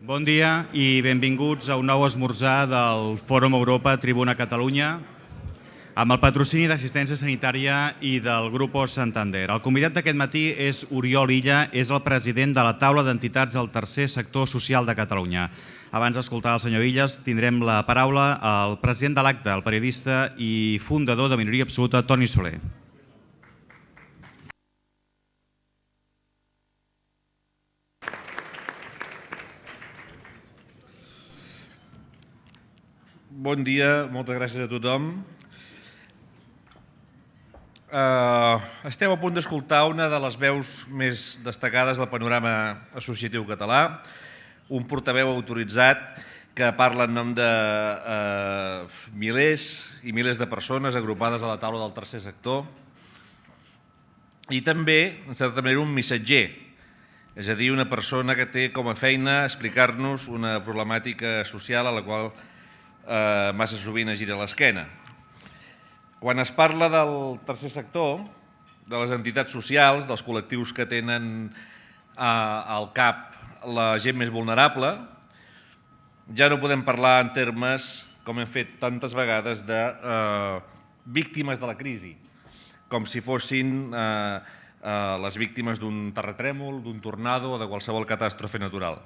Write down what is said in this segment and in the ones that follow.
Bon dia i benvinguts a un nou esmorzar del Fòrum Europa Tribuna Catalunya amb el patrocini d'Assistència Sanitària i del Grupo Santander. El convidat d'aquest matí és Oriol Illa, és el president de la taula d'entitats del tercer sector social de Catalunya. Abans d'escoltar el senyor Illas, tindrem la paraula al president de l'acte, el periodista i fundador de Minoria Absoluta, Toni Soler. Bon dia, moltes gràcies a tothom. Esteu a punt d'escoltar una de les veus més destacades del panorama associatiu català, un portaveu autoritzat que parla en nom de milers i milers de persones agrupades a la taula del tercer sector i també, en certa manera, un missatger, és a dir, una persona que té com a feina explicar-nos una problemàtica social a la qual massa sovint es gira l'esquena. Quan es parla del tercer sector, de les entitats socials, dels col·lectius que tenen al cap la gent més vulnerable, ja no podem parlar en termes, com hem fet tantes vegades, de víctimes de la crisi, com si fossin les víctimes d'un terratrèmol, d'un tornado o de qualsevol catàstrofe natural.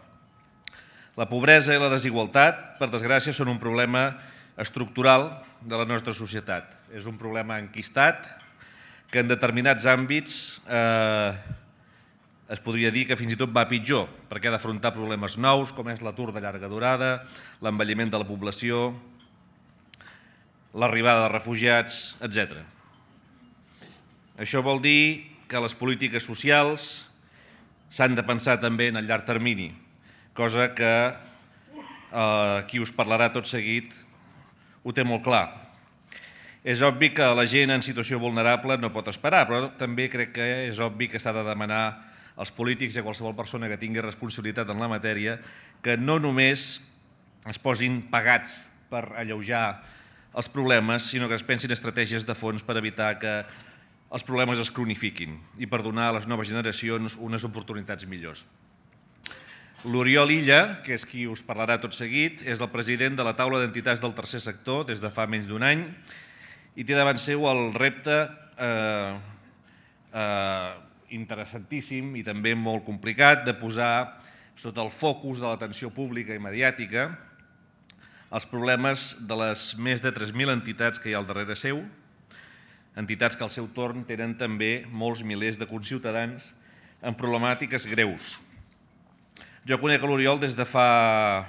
La pobresa i la desigualtat, per desgràcia, són un problema estructural de la nostra societat. És un problema enquistat que en determinats àmbits es podria dir que fins i tot va pitjor, perquè ha d'afrontar problemes nous com és l'atur de llarga durada, l'envelliment de la població, l'arribada de refugiats, etc. Això vol dir que les polítiques socials s'han de pensar també en el llarg termini, cosa que qui us parlarà tot seguit ho té molt clar. És obvi que la gent en situació vulnerable no pot esperar, però també crec que és obvi que s'ha de demanar als polítics i a qualsevol persona que tingui responsabilitat en la matèria que no només es posin pagats per alleujar els problemes, sinó que es pensin estratègies de fons per evitar que els problemes es cronifiquin i per donar a les noves generacions unes oportunitats millors. L'Oriol Illa, que és qui us parlarà tot seguit, és el president de la taula d'entitats del tercer sector des de fa menys d'un any i té davant seu el repte interessantíssim i també molt complicat de posar sota el focus de l'atenció pública i mediàtica els problemes de les més de 3.000 entitats que hi ha al darrere seu, entitats que al seu torn tenen també molts milers de conciutadans amb problemàtiques greus. Jo conec l'Oriol des de fa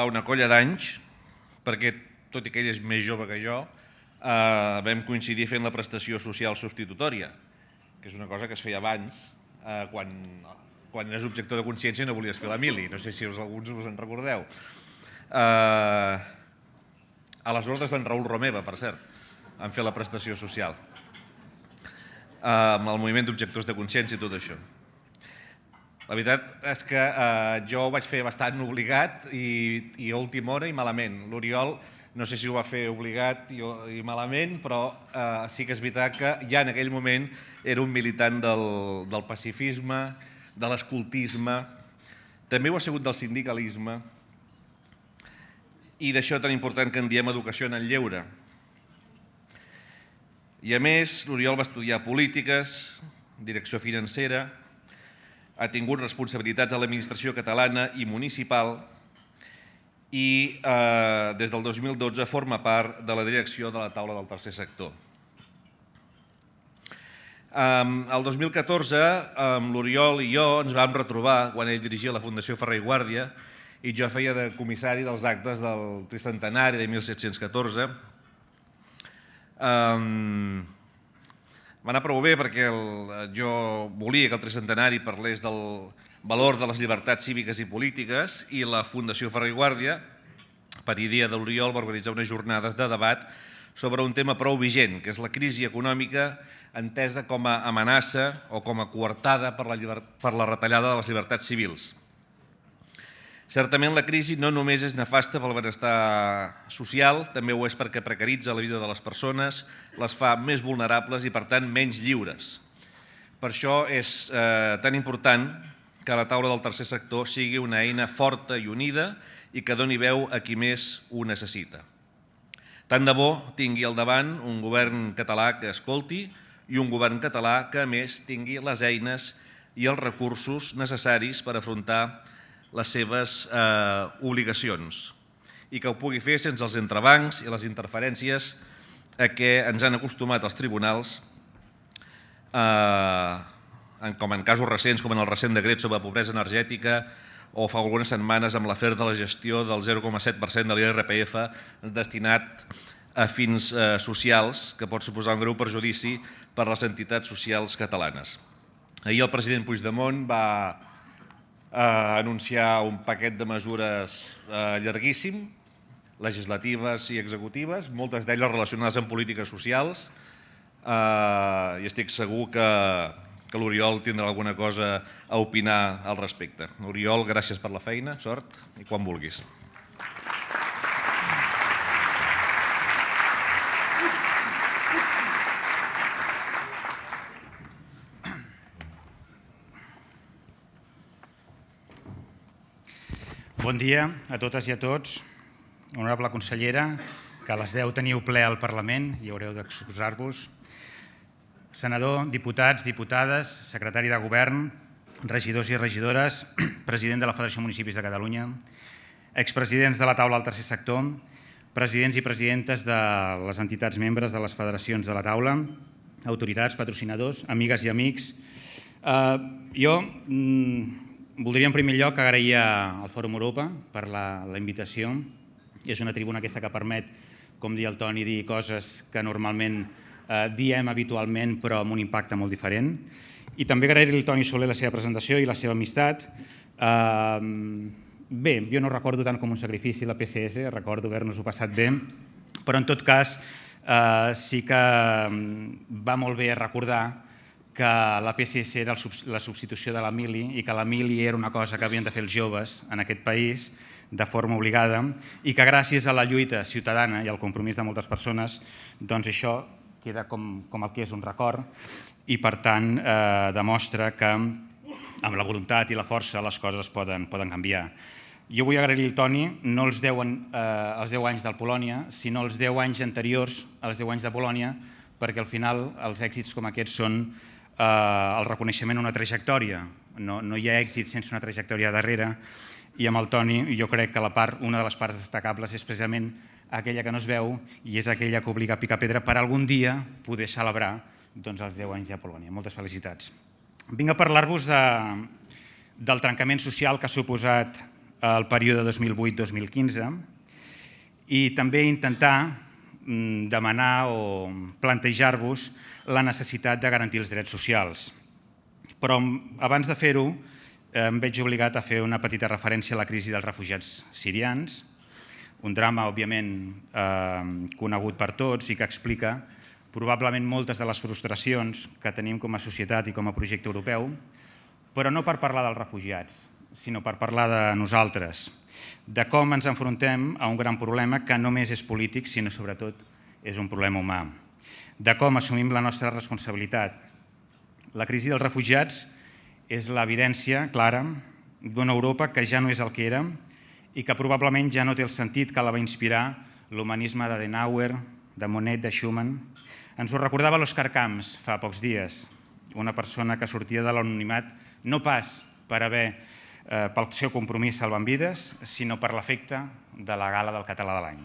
una colla d'anys, perquè, tot i que ell és més jove que jo, vam coincidir fent la prestació social substitutòria, que és una cosa que es feia abans, quan eres objector de consciència i no volies fer la mili. No sé si alguns us en recordeu. A les ordres d'en Raül Romeva, per cert, han fet la prestació social, amb el moviment d'objectors de consciència i tot això. La veritat és que jo ho vaig fer bastant obligat i a última hora i malament. L'Oriol no sé si ho va fer obligat i malament, però sí que és veritat que ja en aquell moment era un militant del pacifisme, de l'escoltisme, també ho ha sigut del sindicalisme i d'això tan important que en diem educació en el lleure. I a més, l'Oriol va estudiar polítiques, direcció financera, ha tingut responsabilitats a l'administració catalana i municipal i des del 2012 forma part de la direcció de la taula del tercer sector. El 2014, amb l'Oriol i jo ens vam retrobar quan ell dirigia la Fundació Ferrer i Guàrdia i jo feia de comissari dels actes del tricentenari de 1714. Va anar prou bé perquè jo volia que el tricentenari parlés del valor de les llibertats cíviques i polítiques i la Fundació Ferrer i Guàrdia, per idea de l'Oriol, va organitzar unes jornades de debat sobre un tema prou vigent, que és la crisi econòmica entesa com a amenaça o com a coartada per la retallada de les llibertats civils. Certament la crisi no només és nefasta pel benestar social, també ho és perquè precaritza la vida de les persones, les fa més vulnerables i per tant menys lliures. Per això és tan important que la taula del tercer sector sigui una eina forta i unida i que doni veu a qui més ho necessita. Tant de bo tingui al davant un govern català que escolti i un govern català que, a més, tingui les eines i els recursos necessaris per afrontar les seves obligacions i que ho pugui fer sense els entrebancs i les interferències a què ens han acostumat els tribunals, com en casos recents, com en el recent decret sobre pobresa energètica o fa algunes setmanes amb l'afer de la gestió del 0,7% de l'IRPF destinat a fins socials, que pot suposar un greu perjudici per a les entitats socials catalanes. Ahir el president Puigdemont va anunciar un paquet de mesures llarguíssim, legislatives i executives, moltes d'elles relacionades amb polítiques socials, i estic segur que l'Oriol tindrà alguna cosa a opinar al respecte. Oriol, gràcies per la feina, sort i quan vulguis. Bon dia a totes i a tots. Honorable consellera, que a les 10 teniu ple al Parlament i haureu d'excusar-vos. Senador, diputats, diputades, secretari de Govern, regidors i regidores, president de la Federació de Municipis de Catalunya, expresidents de la taula del tercer sector, presidents i presidentes de les entitats membres de les federacions de la taula, autoritats, patrocinadors, amigues i amics. Jo voldria en primer lloc agrair al Fòrum Europa per la invitació. És una tribuna aquesta que permet, com dir el Toni, dir coses que normalment diem habitualment però amb un impacte molt diferent. I també agrair-li al Toni Soler la seva presentació i la seva amistat. Bé, jo no recordo tant com un sacrifici la PSS, recordo haver-nos-ho passat bé, però en tot cas sí que va molt bé recordar que la PSS era la substitució de la mili i que la mili era una cosa que havien de fer els joves en aquest país de forma obligada i que gràcies a la lluita ciutadana i al compromís de moltes persones, doncs això queda com el que és un record i per tant demostra que amb la voluntat i la força les coses poden canviar. Jo vull agrair al Toni no els 10 anys del Polònia, sinó els 10 anys anteriors als 10 anys de Polònia, perquè al final els èxits com aquests són el reconeixement d'una trajectòria. No hi ha èxit sense una trajectòria darrere i amb el Toni jo crec que una de les parts destacables és precisament aquella que no es veu i és aquella que obliga a picar pedra per algun dia poder celebrar els 10 anys de Polònia. Moltes felicitats. Vinc a parlar-vos del trencament social que ha suposat el període 2008-2015 i també intentar demanar o plantejar-vos la necessitat de garantir els drets socials. Però abans de fer-ho em veig obligat a fer una petita referència a la crisi dels refugiats sirians, un drama, òbviament, conegut per tots i que explica probablement moltes de les frustracions que tenim com a societat i com a projecte europeu, però no per parlar dels refugiats, sinó per parlar de nosaltres, de com ens enfrontem a un gran problema que no només és polític, sinó sobretot és un problema humà, de com assumim la nostra responsabilitat. La crisi dels refugiats és l'evidència clara d'una Europa que ja no és el que era i que probablement ja no té el sentit que la va inspirar l'humanisme d'Adenauer, de Monnet, de Schumann. Ens ho recordava l'Òscar Camps fa pocs dies, una persona que sortia de l'anonimat no pas pel seu compromís salvant vides, sinó per l'efecte de la gala del català de l'any.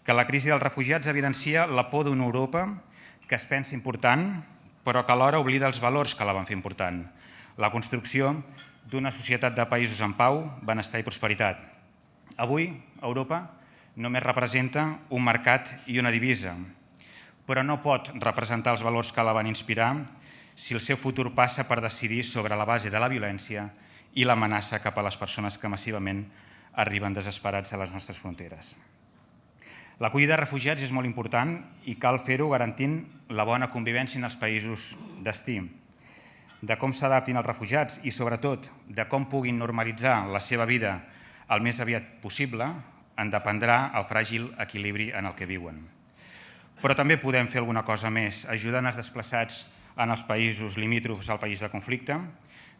Que la crisi dels refugiats evidencia la por d'una Europa que es pensa important, però que alhora oblida els valors que la van fer important. La construcció d'una societat de països en pau, benestar i prosperitat. Avui, Europa només representa un mercat i una divisa, però no pot representar els valors que la van inspirar si el seu futur passa per decidir sobre la base de la violència i l'amenaça cap a les persones que massivament arriben desesperats a les nostres fronteres. L'acollida de refugiats és molt important i cal fer-ho garantint la bona convivència en els països destí. De com s'adaptin els refugiats i, sobretot, de com puguin normalitzar la seva vida el més aviat possible, en dependrà el fràgil equilibri en el que viuen. Però també podem fer alguna cosa més, ajudant els desplaçats en els països limítrofs al país de conflicte,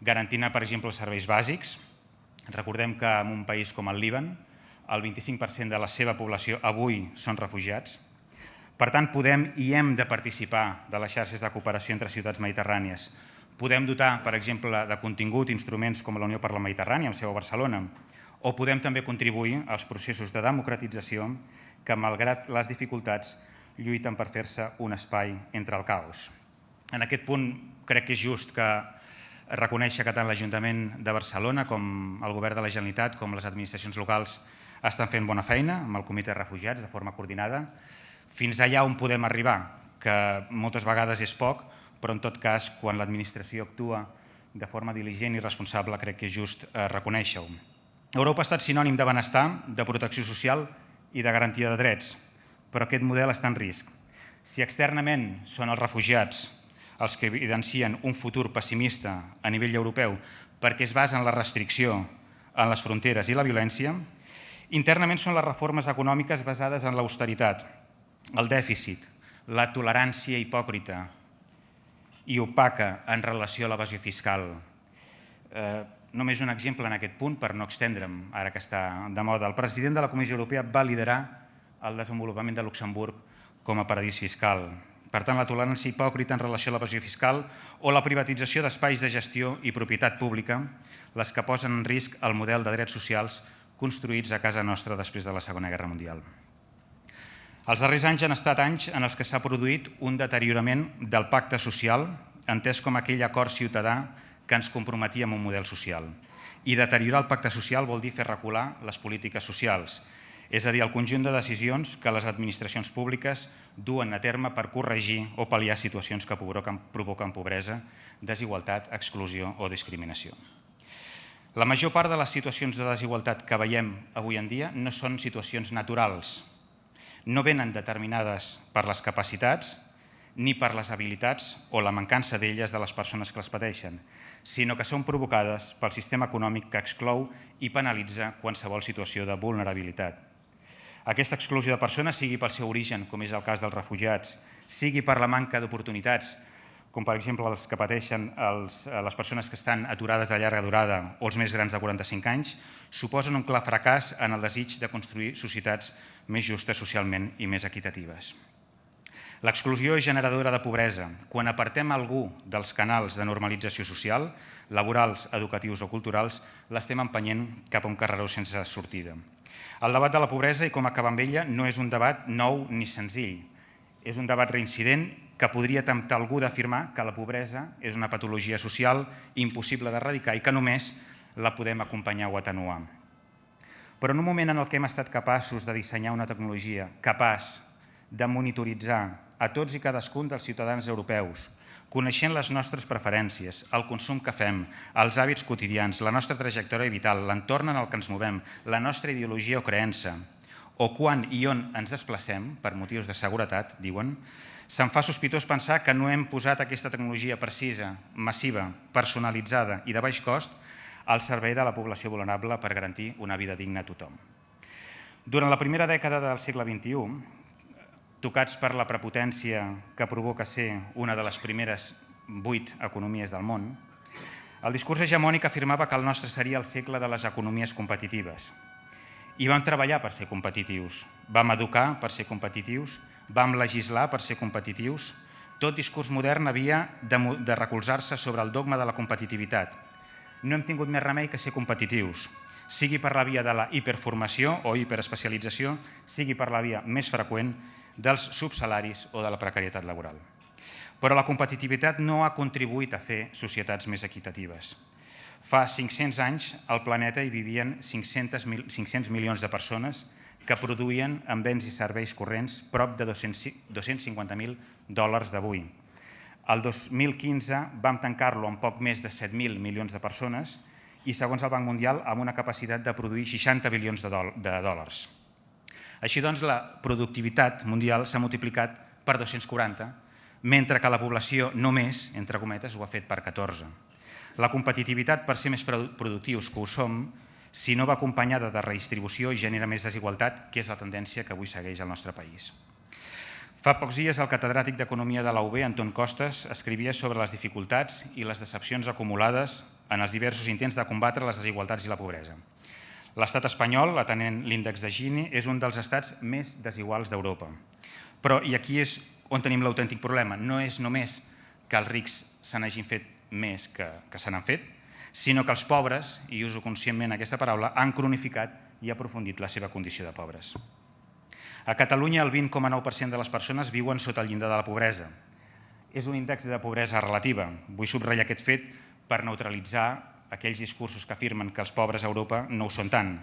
garantint, per exemple, els serveis bàsics. Recordem que en un país com el Líban, el 25% de la seva població avui són refugiats. Per tant, podem i hem de participar de les xarxes de cooperació entre ciutats mediterrànies. Podem dotar, per exemple, de contingut instruments com la Unió per la Mediterrània, amb seu a Barcelona, o podem també contribuir als processos de democratització que, malgrat les dificultats, lluiten per fer-se un espai entre el caos. En aquest punt crec que és just que reconèixer que tant l'Ajuntament de Barcelona com el Govern de la Generalitat com les administracions locals estan fent bona feina amb el Comitè de Refugiats de forma coordinada. Fins allà on podem arribar, que moltes vegades és poc, però en tot cas, quan l'administració actua de forma diligent i responsable, crec que és just reconèixer-ho. Europa ha estat sinònim de benestar, de protecció social i de garantia de drets, però aquest model està en risc. Si externament són els refugiats els que evidencien un futur pessimista a nivell europeu perquè es basa en la restricció, en les fronteres i la violència, internament són les reformes econòmiques basades en l'austeritat, el dèficit, la tolerància hipòcrita i opaca en relació a l'evasió fiscal. Només un exemple en aquest punt, per no extendre'm, ara que està de moda. El president de la Comissió Europea va liderar el desenvolupament de Luxemburg com a paradís fiscal. Per tant, la tolerància hipòcrita en relació a l'evasió fiscal o la privatització d'espais de gestió i propietat pública, les que posen en risc el model de drets socials construïts a casa nostra després de la Segona Guerra Mundial. Els darrers anys han estat anys en els que s'ha produït un deteriorament del pacte social, entès com aquell acord ciutadà que ens comprometia amb un model social. I deteriorar el pacte social vol dir fer recular les polítiques socials, és a dir, el conjunt de decisions que les administracions públiques duen a terme per corregir o pal·liar situacions que provoquen pobresa, desigualtat, exclusió o discriminació. La major part de les situacions de desigualtat que veiem avui en dia no són situacions naturals, no venen determinades per les capacitats ni per les habilitats o la mancança d'elles de les persones que les pateixen, sinó que són provocades pel sistema econòmic que exclou i penalitza qualsevol situació de vulnerabilitat. Aquesta exclusió de persones, sigui pel seu origen, com és el cas dels refugiats, sigui per la manca d'oportunitats, com per exemple els que pateixen les persones que estan aturades de llarga durada o els més grans de 45 anys, suposen un clar fracàs en el desig de construir societats més justes socialment i més equitatives. L'exclusió és generadora de pobresa. Quan apartem algú dels canals de normalització social, laborals, educatius o culturals, l'estem empenyent cap a un carreró sense sortida. El debat de la pobresa i com acabar amb ella no és un debat nou ni senzill. És un debat reincident que podria temptar algú d'afirmar que la pobresa és una patologia social impossible d'erradicar i que només la podem acompanyar o atenuar. Però en un moment en què hem estat capaços de dissenyar una tecnologia capaç de monitoritzar a tots i cadascun dels ciutadans europeus, coneixent les nostres preferències, el consum que fem, els hàbits quotidians, la nostra trajectòria vital, l'entorn en el que ens movem, la nostra ideologia o creença, o quan i on ens desplacem, per motius de seguretat, diuen, se'm fa sospitós pensar que no hem posat aquesta tecnologia precisa, massiva, personalitzada i de baix cost al servei de la població vulnerable per garantir una vida digna a tothom. Durant la primera dècada del segle XXI, tocats per la prepotència que provoca ser una de les primeres 8 economies del món, el discurs hegemònic afirmava que el nostre seria el segle de les economies competitives. I vam treballar per ser competitius, vam educar per ser competitius, vam legislar per ser competitius. Tot discurs modern havia de recolzar-se sobre el dogma de la competitivitat. No hem tingut més remei que ser competitius, sigui per la via de la hiperformació o hiperespecialització, sigui per la via més freqüent dels subsalaris o de la precarietat laboral. Però la competitivitat no ha contribuït a fer societats més equitatives. Fa 500 anys al planeta hi vivien 500 milions de persones que produïen en béns i serveis corrents prop de $250.000 d'avui. El 2015 vam tancar-lo amb poc més de 7.000 milions de persones i, segons el Banc Mundial, amb una capacitat de produir 60 bilions de dòlars. Així doncs, la productivitat mundial s'ha multiplicat per 240, mentre que la població només, entre cometes, ho ha fet per 14. La competitivitat, per ser més productius que ho som, si no va acompanyada de redistribució, genera més desigualtat, que és la tendència que avui segueix el nostre país. Fa pocs dies, el catedràtic d'Economia de la UB, Anton Costas, escrivia sobre les dificultats i les decepcions acumulades en els diversos intents de combatre les desigualtats i la pobresa. L'estat espanyol, atenent l'índex de Gini, és un dels estats més desiguals d'Europa. Però, i aquí és on tenim l'autèntic problema, no és només que els rics se n'hagin fet més que se n'han fet, sinó que els pobres, i uso conscientment aquesta paraula, han cronificat i aprofundit la seva condició de pobres. A Catalunya el 20,9% de les persones viuen sota el llindar de la pobresa. És un índex de pobresa relativa. Vull subratllar aquest fet per neutralitzar aquells discursos que afirmen que els pobres a Europa no ho són tant.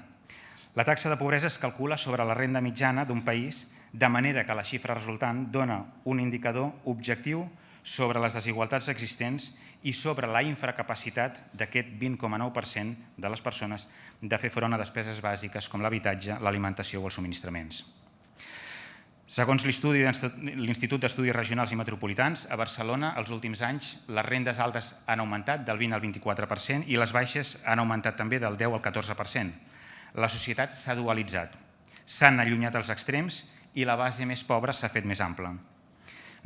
La taxa de pobresa es calcula sobre la renda mitjana d'un país, de manera que la xifra resultant dona un indicador objectiu sobre les desigualtats existents i sobre la infracapacitat d'aquest 20,9% de les persones de fer front a despeses bàsiques com l'habitatge, l'alimentació o els subministraments. Segons l'Institut d'Estudis Regionals i Metropolitans, a Barcelona els últims anys les rendes altes han augmentat del 20 al 24% i les baixes han augmentat també del 10 al 14%. La societat s'ha dualitzat, s'han allunyat els extrems i la base més pobra s'ha fet més ampla.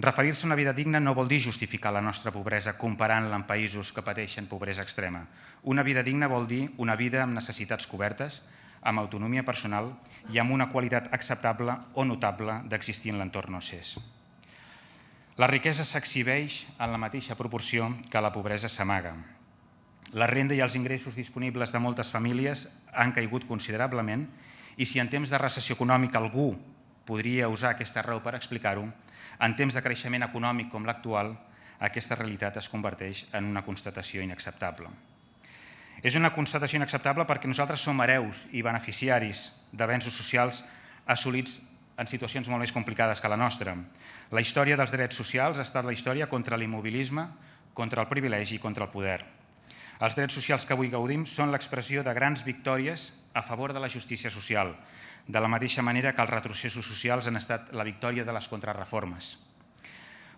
Referir-se a una vida digna no vol dir justificar la nostra pobresa comparant-la amb països que pateixen pobresa extrema. Una vida digna vol dir una vida amb necessitats cobertes, amb autonomia personal i amb una qualitat acceptable o notable d'existir en l'entorn accés. La riquesa s'exhibeix en la mateixa proporció que la pobresa s'amaga. La renda i els ingressos disponibles de moltes famílies han caigut considerablement i si en temps de recessió econòmica algú podria usar aquesta raó per explicar-ho, en temps de creixement econòmic com l'actual, aquesta realitat es converteix en una constatació inacceptable. És una constatació inacceptable perquè nosaltres som hereus i beneficiaris d'avenços socials assolits en situacions molt més complicades que la nostra. La història dels drets socials ha estat la història contra l'immobilisme, contra el privilegi i contra el poder. Els drets socials que avui gaudim són l'expressió de grans victòries a favor de la justícia social, de la mateixa manera que els retrocessos socials han estat la victòria de les contrarreformes.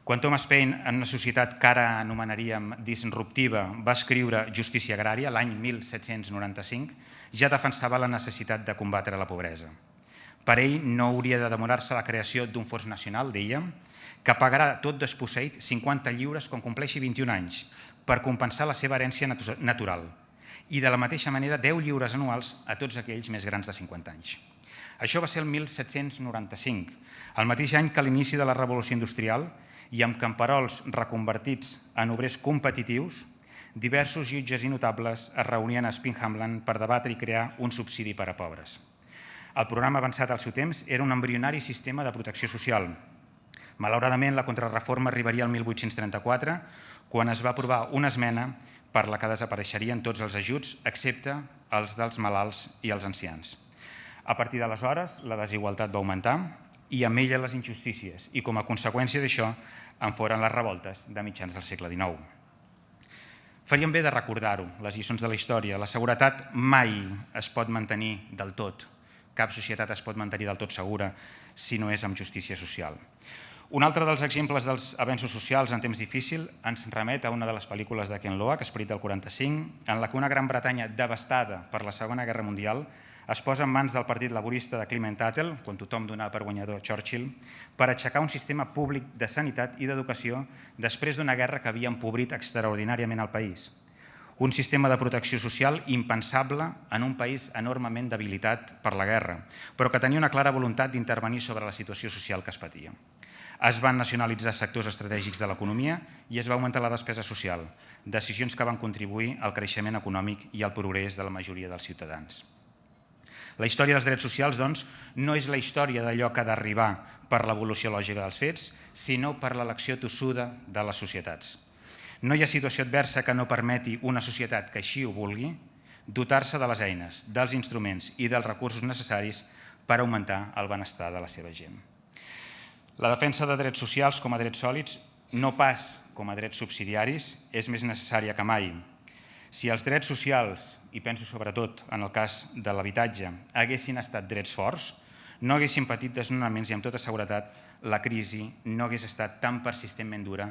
Quan Thomas Paine, en una societat que ara anomenaríem disruptiva, va escriure Justícia agrària l'any 1795, ja defensava la necessitat de combatre la pobresa. Per ell no hauria de demorar-se la creació d'un fons nacional, deia, que pagarà tot desposseït 50 lliures quan compleixi 21 anys per compensar la seva herència natural i de la mateixa manera 10 lliures anuals a tots aquells més grans de 50 anys. Això va ser el 1795, el mateix any que l'inici de la Revolució Industrial i amb camperols reconvertits en obrers competitius, diversos jutges i notables es reunien a Spinhamland per debatre i crear un subsidi per a pobres. El programa avançat al seu temps era un embrionari sistema de protecció social. Malauradament, la contrarreforma arribaria al 1834, quan es va aprovar una esmena per la que desapareixerien tots els ajuts, excepte els dels malalts i els ancians. A partir d'aleshores, la desigualtat va augmentar i amb ella les injustícies, i com a conseqüència d'això en foren les revoltes de mitjans del segle XIX. Faríem bé de recordar-ho, les lliçons de la història. La seguretat mai es pot mantenir del tot. Cap societat es pot mantenir del tot segura si no és amb justícia social. Un altre dels exemples dels avenços socials en temps difícil ens remet a una de les pel·lícules de Ken Loach, Esperit del 45, en la que una Gran Bretanya devastada per la Segona Guerra Mundial es posa en mans del Partit Laborista de Clement Attlee, quan tothom donava per guanyador Churchill, per aixecar un sistema públic de sanitat i d'educació després d'una guerra que havia empobrit extraordinàriament el país. Un sistema de protecció social impensable en un país enormement debilitat per la guerra, però que tenia una clara voluntat d'intervenir sobre la situació social que es patia. Es van nacionalitzar sectors estratègics de l'economia i es va augmentar la despesa social, decisions que van contribuir al creixement econòmic i al progrés de la majoria dels ciutadans. La història dels drets socials, doncs, no és la història d'allò que ha d'arribar per l'evolució lògica dels fets, sinó per l'elecció tossuda de les societats. No hi ha situació adversa que no permeti una societat que així ho vulgui dotar-se de les eines, dels instruments i dels recursos necessaris per augmentar el benestar de la seva gent. La defensa de drets socials com a drets sòlids, no pas com a drets subsidiaris, és més necessària que mai. Si els drets socials, i penso sobretot en el cas de l'habitatge, haguessin estat drets forts, no haguessin patit desnonaments i amb tota seguretat la crisi no hagués estat tan persistentment dura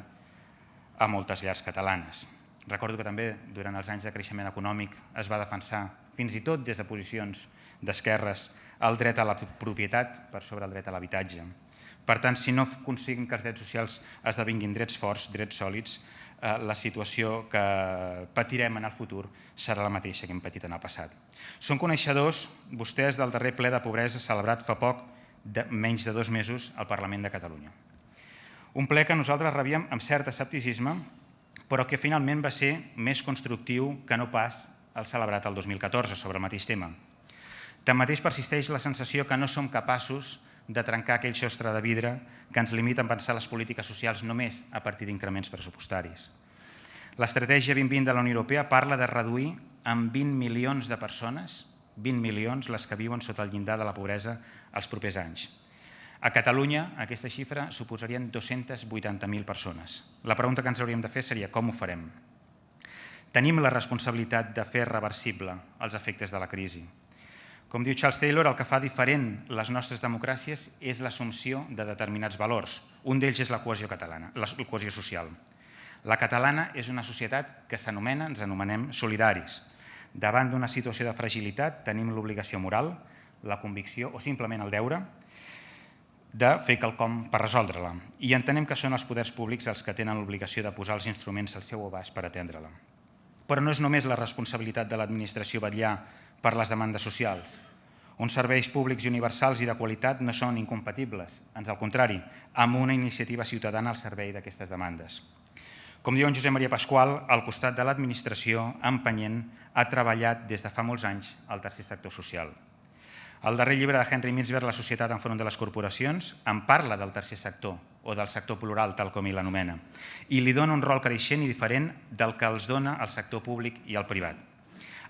a moltes llars catalanes. Recordo que també durant els anys de creixement econòmic es va defensar, fins i tot des de posicions d'esquerres, el dret a la propietat per sobre el dret a l'habitatge. Per tant, si no aconseguim que els drets socials esdevinguin drets forts, drets sòlids, la situació que patirem en el futur serà la mateixa que hem patit en el passat. Són coneixedors, vostès, del darrer ple de pobresa celebrat fa poc, menys de 2 mesos, al Parlament de Catalunya. Un ple que nosaltres rebíem amb cert escepticisme, però que finalment va ser més constructiu que no pas el celebrat el 2014 sobre el mateix tema. Tanmateix persisteix la sensació que no som capaços de trencar aquell sostre de vidre que ens limita a pensar les polítiques socials només a partir d'increments pressupostaris. L'estratègia 2020 de la Unió Europea parla de reduir en 20 milions de persones, 20 milions, les que viuen sota el llindar de la pobresa els propers anys. A Catalunya aquesta xifra suposarien 280.000 persones. La pregunta que ens hauríem de fer seria com ho farem? Tenim la responsabilitat de fer reversible els efectes de la crisi. Com diu Charles Taylor, el que fa diferent les nostres democràcies és l'assumpció de determinats valors. Un d'ells és la cohesió catalana, la cohesió social. La catalana és una societat que s'anomena, ens anomenem solidaris. Davant d'una situació de fragilitat tenim l'obligació moral, la convicció o simplement el deure de fer quelcom per resoldre-la. I entenem que són els poders públics els que tenen l'obligació de posar els instruments al seu abast per atendre-la. Però no és només la responsabilitat de l'administració vetllar per les demandes socials. Uns serveis públics i universals i de qualitat no són incompatibles, ans al contrari, amb una iniciativa ciutadana al servei d'aquestes demandes. Com diu en Josep Maria Pasqual, al costat de l'administració, empenyent, ha treballat des de fa molts anys al tercer sector social. El darrer llibre de Henry Mintzberg, La societat enfront de les corporacions, en parla del tercer sector, o del sector plural, tal com ell l'anomena, i li dona un rol creixent i diferent del que els dona el sector públic i el privat.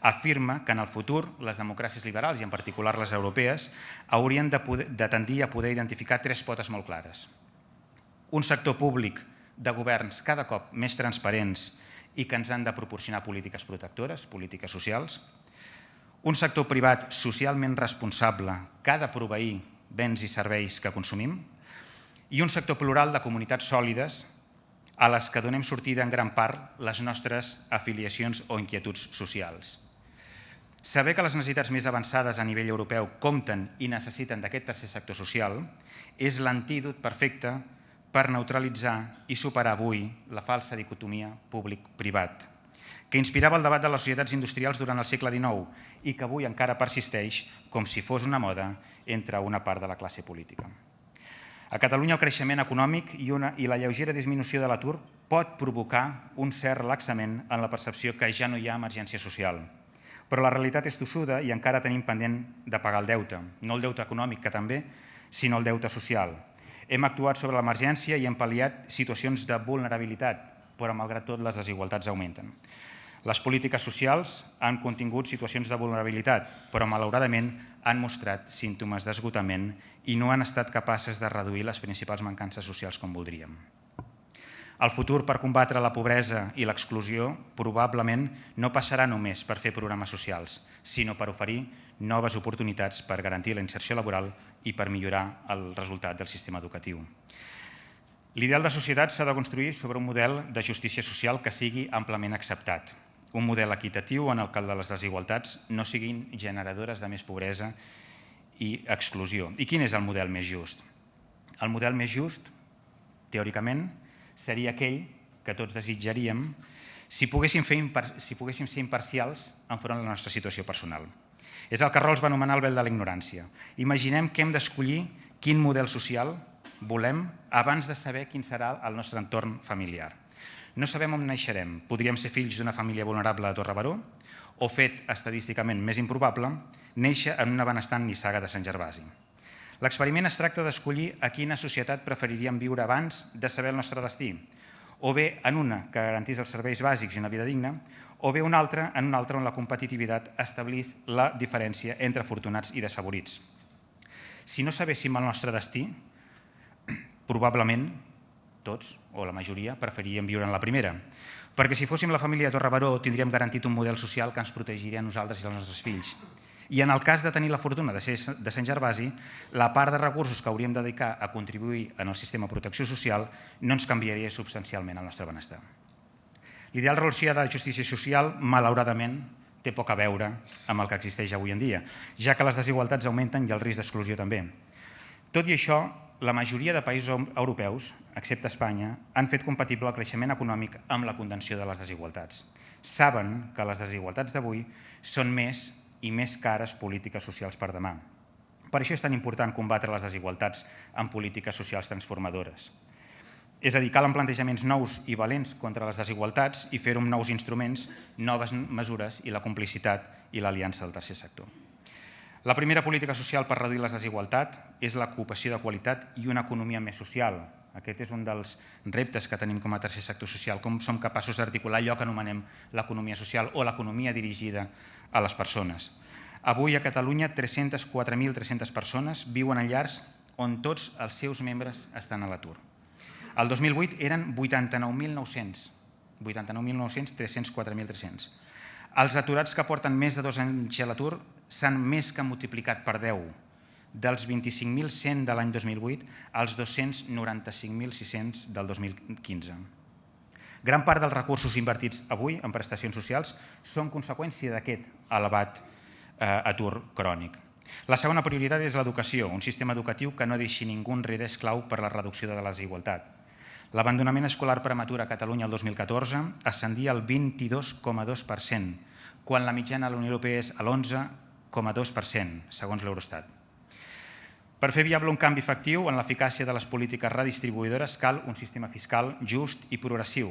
Afirma que en el futur les democràcies liberals, i en particular les europees, haurien de tendir a poder identificar 3 potes molt clares. Un sector públic de governs cada cop més transparents i que ens han de proporcionar polítiques protectores, polítiques socials. Un sector privat socialment responsable que ha de proveir béns i serveis que consumim. I un sector plural de comunitats sòlides a les que donem sortida en gran part les nostres afiliacions o inquietuds socials. Saber que les necessitats més avançades a nivell europeu compten i necessiten d'aquest tercer sector social és l'antídot perfecte per neutralitzar i superar avui la falsa dicotomia públic-privat, que inspirava el debat de les societats industrials durant el segle XIX i que avui encara persisteix com si fos una moda entre una part de la classe política. A Catalunya el creixement econòmic i la lleugera disminució de l'atur pot provocar un cert relaxament en la percepció que ja no hi ha emergència social. Però la realitat és tossuda i encara tenim pendent de pagar el deute. No el deute econòmic, que també, sinó el deute social. Hem actuat sobre l'emergència i hem pal·liat situacions de vulnerabilitat, però malgrat tot les desigualtats augmenten. Les polítiques socials han contingut situacions de vulnerabilitat, però malauradament han mostrat símptomes d'esgotament i no han estat capaces de reduir les principals mancances socials com voldríem. El futur per combatre la pobresa i l'exclusió probablement no passarà només per fer programes socials, sinó per oferir noves oportunitats per garantir la inserció laboral i per millorar el resultat del sistema educatiu. L'ideal de societat s'ha de construir sobre un model de justícia social que sigui àmpliament acceptat, un model equitatiu en el que les desigualtats no siguin generadores de més pobresa i exclusió. I quin és el model més just? El model més just, teòricament, seria aquell que tots desitjaríem si poguéssim ser imparcials enfront de la nostra situació personal. És el que Rawls va anomenar el vel de la ignorància. Imaginem que hem d'escollir quin model social volem abans de saber quin serà el nostre entorn familiar. No sabem on naixerem. Podríem ser fills d'una família vulnerable de Torre Baró o, fet estadísticament més improbable, néixer en una benestant nissaga de Sant Gervasi. L'experiment es tracta d'escollir a quina societat preferiríem viure abans de saber el nostre destí, o bé en una que garantís els serveis bàsics i una vida digna, o bé en una altra on la competitivitat establís la diferència entre afortunats i desfavorits. Si no sabéssim el nostre destí, probablement tots, o la majoria, preferiríem viure en la primera, perquè si fóssim la família de Torre Baró tindríem garantit un model social que ens protegiria a nosaltres i als nostres fills. I en el cas de tenir la fortuna de ser de Sant Gervasi, la part de recursos que hauríem de dedicar a contribuir en el sistema de protecció social no ens canviaria substancialment el nostre benestar. L'ideal rawlsià de justícia social, malauradament, té poc a veure amb el que existeix avui en dia, ja que les desigualtats augmenten i el risc d'exclusió també. Tot i això, la majoria de països europeus, excepte Espanya, han fet compatible el creixement econòmic amb la contenció de les desigualtats. Saben que les desigualtats d'avui són més i més cares polítiques socials per demà. Per això és tan important combatre les desigualtats amb polítiques socials transformadores. És a dir, calen plantejaments nous i valents contra les desigualtats i fer-ho amb nous instruments, noves mesures i la complicitat i l'aliança del tercer sector. La primera política social per reduir les desigualtats és l'ocupació de qualitat i una economia més social. Aquest és un dels reptes que tenim com a tercer sector social, com som capaços d'articular allò que anomenem l'economia social o l'economia dirigida a les persones. Avui a Catalunya 304.300 persones viuen en llars on tots els seus membres estan a l'atur. El 2008 eren 89.900, 304.300. Els aturats que porten més de 2 anys a l'atur s'han més que multiplicat per 10, dels 25.100 de l'any 2008 als 295.600 del 2015. Gran part dels recursos invertits avui en prestacions socials són conseqüència d'aquest elevat atur crònic. La segona prioritat és l'educació, un sistema educatiu que no deixi ningú enrere és clau per a la reducció de la desigualtat. L'abandonament escolar prematur a Catalunya el 2014 ascendia al 22,2%, quan la mitjana a la Unió Europea és l'11,2%, segons l'Eurostat. Per fer viable un canvi efectiu en l'eficàcia de les polítiques redistribuïdores cal un sistema fiscal just i progressiu.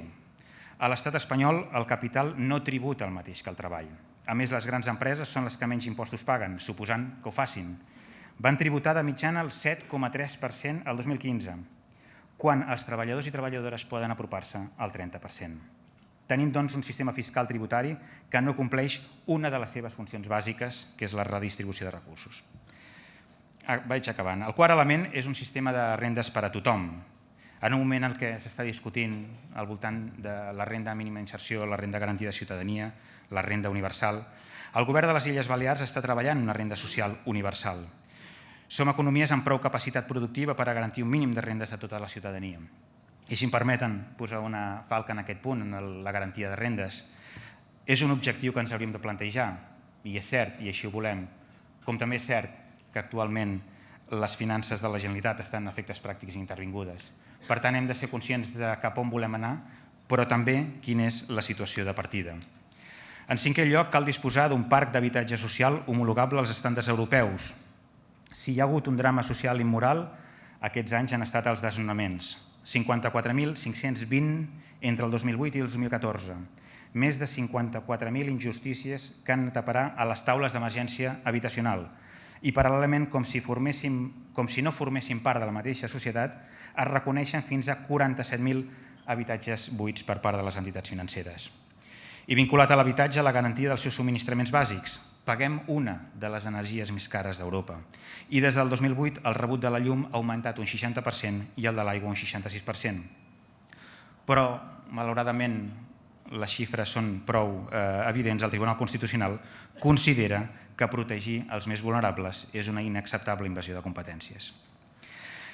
A l'estat espanyol el capital no tributa el mateix que el treball. A més, les grans empreses són les que menys impostos paguen, suposant que ho facin. Van tributar de mitjana el 7,3% el 2015, quan els treballadors i treballadores poden apropar-se al 30%. Tenim, doncs, un sistema fiscal tributari que no compleix una de les seves funcions bàsiques, que és la redistribució de recursos. Vaig acabant. El quart element és un sistema de rendes per a tothom. En un moment en què s'està discutint al voltant de la renda mínima d'inserció, la renda garantida de ciutadania, la renda universal, el govern de les Illes Balears està treballant en una renda social universal. Som economies amb prou capacitat productiva per a garantir un mínim de rendes a tota la ciutadania. I si em permeten posar una falca en aquest punt, en la garantia de rendes, és un objectiu que ens hauríem de plantejar, i és cert, i així ho volem, com també és cert que actualment les finances de la Generalitat estan en efectes pràctics intervingudes. Per tant, hem de ser conscients de cap on volem anar, però també quina és la situació de partida. En cinquè lloc, cal disposar d'un parc d'habitatge social homologable als estàndards europeus. Si hi ha hagut un drama social i immoral, aquests anys han estat els desnonaments. 54.520 entre el 2008 i el 2014. Més de 54.000 injustícies que han de parar a les taules d'emergència habitacional. I paral·lelament, com si no formessin part de la mateixa societat, es reconeixen fins a 47.000 habitatges buits per part de les entitats financeres. I vinculat a l'habitatge, la garantia dels seus subministraments bàsics. Paguem una de les energies més cares d'Europa. I des del 2008 el rebut de la llum ha augmentat un 60% i el de l'aigua un 66%. Però, malauradament, les xifres són prou evidents. El Tribunal Constitucional considera que protegir els més vulnerables és una inacceptable invasió de competències.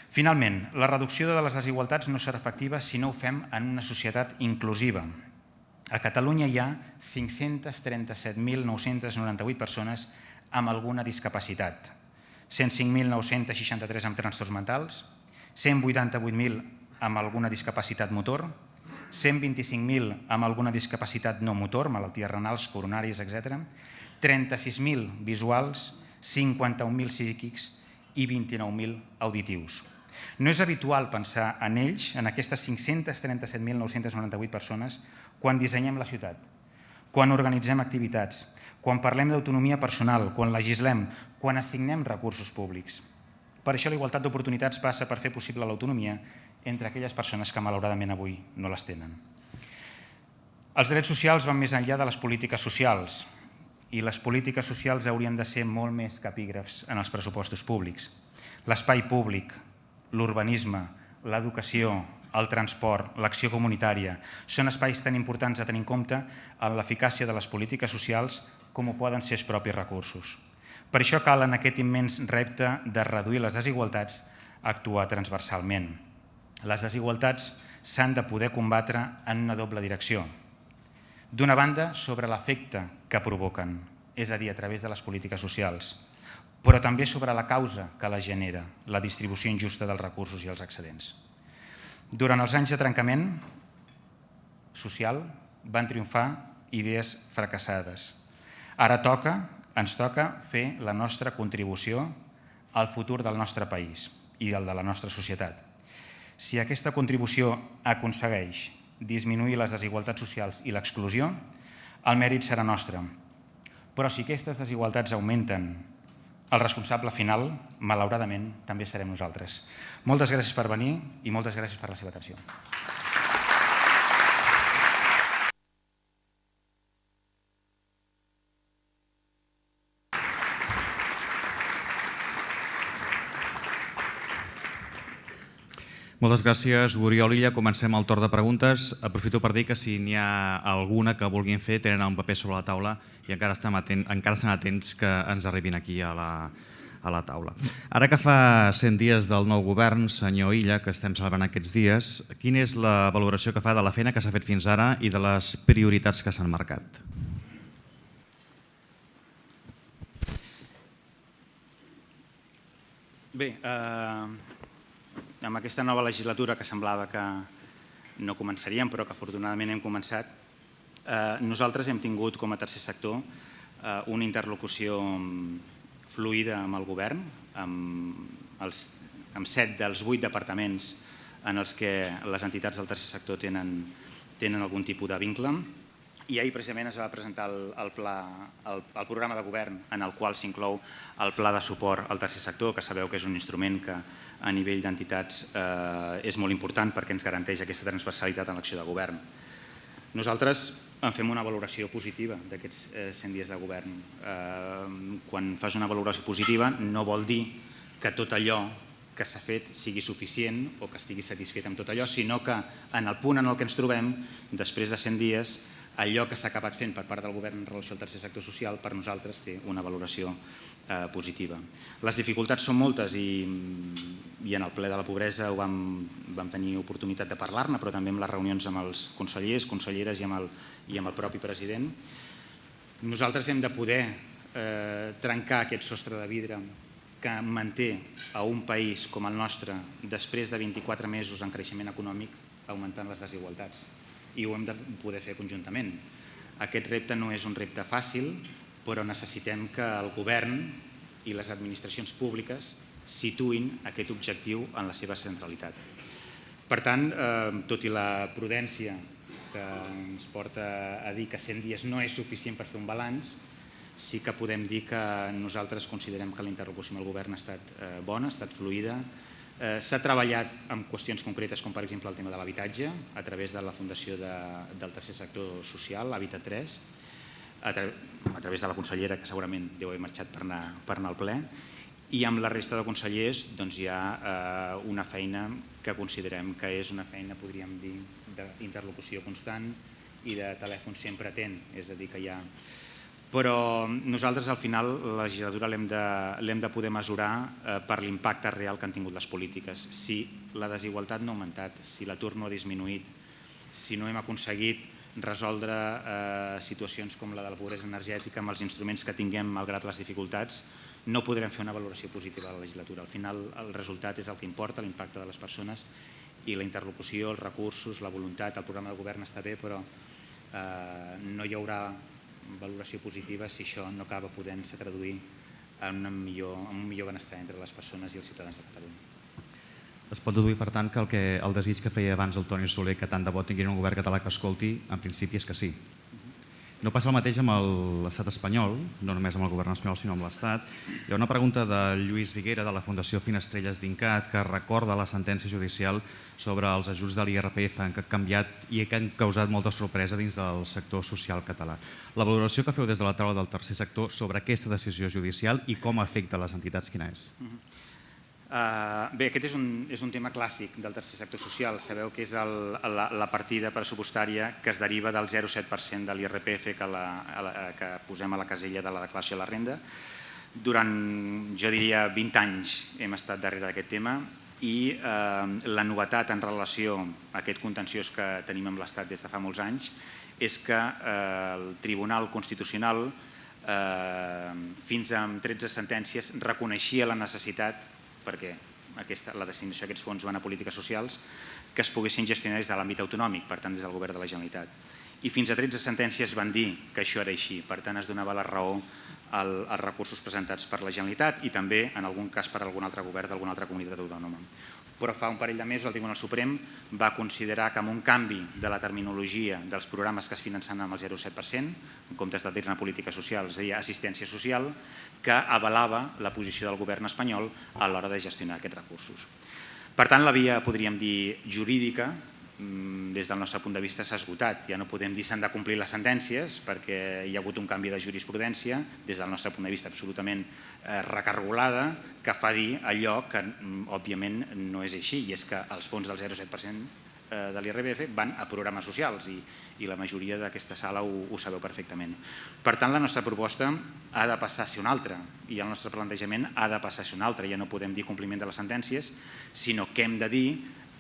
Finalment, la reducció de les desigualtats no serà efectiva si no ho fem en una societat inclusiva. A Catalunya hi ha 537.998 persones amb alguna discapacitat, 105.963 amb trastorns mentals, 188.000 amb alguna discapacitat motor, 125.000 amb alguna discapacitat no motor, malalties renals, coronàries, etc., 36.000 visuals, 51.000 psíquics i 29.000 auditius. No és habitual pensar en ells, en aquestes 537.998 persones, quan dissenyem la ciutat, quan organitzem activitats, quan parlem d'autonomia personal, quan legislem, quan assignem recursos públics. Per això la igualtat d'oportunitats passa per fer possible l'autonomia entre aquelles persones que malauradament avui no les tenen. Els drets socials van més enllà de les polítiques socials i les polítiques socials haurien de ser molt més que epígrafs en els pressupostos públics. L'espai públic, l'urbanisme, l'educació, el transport, l'acció comunitària, són espais tan importants a tenir en compte en l'eficàcia de les polítiques socials com ho poden ser els propis recursos. Per això cal, en aquest immens repte de reduir les desigualtats, actuar transversalment. Les desigualtats s'han de poder combatre en una doble direcció. D'una banda, sobre l'efecte que provoquen, és a dir, a través de les polítiques socials. però també sobre la causa que la genera, la distribució injusta dels recursos i els excedents. Durant els anys de trencament social van triomfar idees fracassades. Ara ens toca fer la nostra contribució al futur del nostre país i el de la nostra societat. Si aquesta contribució aconsegueix disminuir les desigualtats socials i l'exclusió, el mèrit serà nostre. Però si aquestes desigualtats augmenten, el responsable final, malauradament, també serem nosaltres. Moltes gràcies per venir i moltes gràcies per la seva atenció. Moltes gràcies, Oriol Illa. Comencem el torn de preguntes. Aprofito per dir que si n'hi ha alguna que vulguin fer, tenen un paper sobre la taula i encara estan atents que ens arribin aquí a la taula. Ara que fa 100 dies del nou govern, senyor Illa, que estem celebrant aquests dies, quina és la valoració que fa de la feina que s'ha fet fins ara i de les prioritats que s'han marcat? Bé, amb aquesta nova legislatura que semblava que no començaríem, però que afortunadament hem començat, nosaltres hem tingut com a tercer sector una interlocució fluida amb el govern, amb 7 dels 8 departaments en els que les entitats del tercer sector tenen algun tipus de vincle. I ahir precisament es va presentar el programa de govern en el qual s'inclou el pla de suport al tercer sector, que sabeu que és un instrument que a nivell d'entitats és molt important perquè ens garanteix aquesta transversalitat en l'acció de govern. Nosaltres en fem una valoració positiva d'aquests 100 dies de govern. Quan fas una valoració positiva no vol dir que tot allò que s'ha fet sigui suficient o que estigui satisfet amb tot allò, sinó que en el punt en el que ens trobem, després de 100 dies, allò que s'ha acabat fent per part del govern en relació al tercer sector social per nosaltres té una valoració positiva. Les dificultats són moltes i en el ple de la pobresa vam tenir oportunitat de parlar-ne, però també en les reunions amb els consellers, conselleres i amb el propi president. Nosaltres hem de poder trencar aquest sostre de vidre que manté a un país com el nostre després de 24 mesos en creixement econòmic augmentant les desigualtats. I ho hem de poder fer conjuntament. Aquest repte no és un repte fàcil, però necessitem que el govern i les administracions públiques situïn aquest objectiu en la seva centralitat. Per tant, tot i la prudència que ens porta a dir que 100 dies no és suficient per fer un balanç, sí que podem dir que nosaltres considerem que la interlocució amb el govern ha estat bona, ha estat fluida. S'ha treballat en qüestions concretes com per exemple el tema de l'habitatge a través de la Fundació del Tercer Sector Social, Habitat 3, a través de la consellera que segurament deu haver marxat per anar al ple, i amb la resta de consellers hi ha una feina que considerem que és una feina, podríem dir, d'interlocució constant i de telèfon sempre atent, és a dir, que hi ha... Però nosaltres al final la legislatura l'hem de poder mesurar per l'impacte real que han tingut les polítiques. Si la desigualtat no ha augmentat, si l'atur no ha disminuït, si no hem aconseguit resoldre situacions com la de la pobresa energètica amb els instruments que tinguem malgrat les dificultats, no podrem fer una valoració positiva de la legislatura. Al final el resultat és el que importa, l'impacte de les persones i la interlocució, els recursos, la voluntat, el programa de govern està bé, però no hi haurà valoració positiva si això no acaba podent-se traduir en un millor benestar entre les persones i els ciutadans de Catalunya. Es pot deduir, per tant, que el desig que feia abans el Toni Soler, que tant de bo tinguin un govern català que escolti, en principi és que sí. No passa el mateix amb l'estat espanyol, no només amb el govern espanyol, sinó amb l'estat. Hi ha una pregunta de Lluís Viguera, de la Fundació Finestrelles d'Incat, que recorda la sentència judicial sobre els ajuts de l'IRPF que han canviat i que han causat molta sorpresa dins del sector social català. La valoració que feu des de la taula del tercer sector sobre aquesta decisió judicial i com afecta les entitats, quina és? Bé, aquest és un tema clàssic del tercer sector social. Sabeu que és la partida pressupostària que es deriva del 0,7% de l'IRPF que posem a la casella de la declaració de la renda. Durant, jo diria, 20 anys hem estat darrere d'aquest tema i la novetat en relació a aquest contenciós que tenim amb l'Estat des de fa molts anys és que el Tribunal Constitucional fins a 13 sentències reconeixia la necessitat, perquè la destinació d'aquests fons van a polítiques socials, que es poguessin gestionar des de l'àmbit autonòmic, per tant des del govern de la Generalitat. I fins a 13 sentències van dir que això era així, per tant es donava la raó als recursos presentats per la Generalitat i també en algun cas per algun altre govern d'alguna altra comunitat autònoma. Però fa un parell de mesos el Tribunal Suprem va considerar que amb un canvi de la terminologia dels programes que es financen amb el 0,7%, en comptes de dir-ne política social, és a dir, assistència social, que avalava la posició del govern espanyol a l'hora de gestionar aquests recursos. Per tant, la via, podríem dir, jurídica, des del nostre punt de vista s'ha esgotat. Ja no podem dir s'han de complir les sentències perquè hi ha hagut un canvi de jurisprudència, des del nostre punt de vista absolutament recargolada, que fa dir allò que òbviament no és així, i és que els fons del 0,7% de l'IRPF van a programes socials i la majoria d'aquesta sala ho sabeu perfectament. Per tant, la nostra proposta ha de passar a ser una altra i el nostre plantejament ha de passar a ser un altre. Ja no podem dir compliment de les sentències, sinó que hem de dir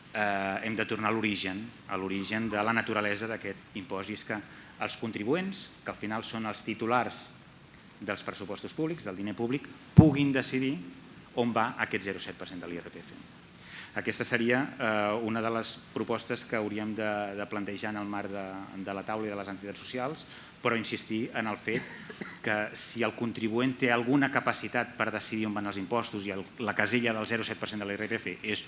hem de tornar a l'origen de la naturalesa d'aquest impost, i és que els contribuents, que al final són els titulars dels pressupostos públics, del diner públic, puguin decidir on va aquest 0,7% de l'IRPF. Aquesta seria una de les propostes que hauríem de plantejar en el marc de la taula i de les entitats socials, però insistir en el fet que si el contribuent té alguna capacitat per decidir on van els impostos i la casella del 0,7% de l'IRPF és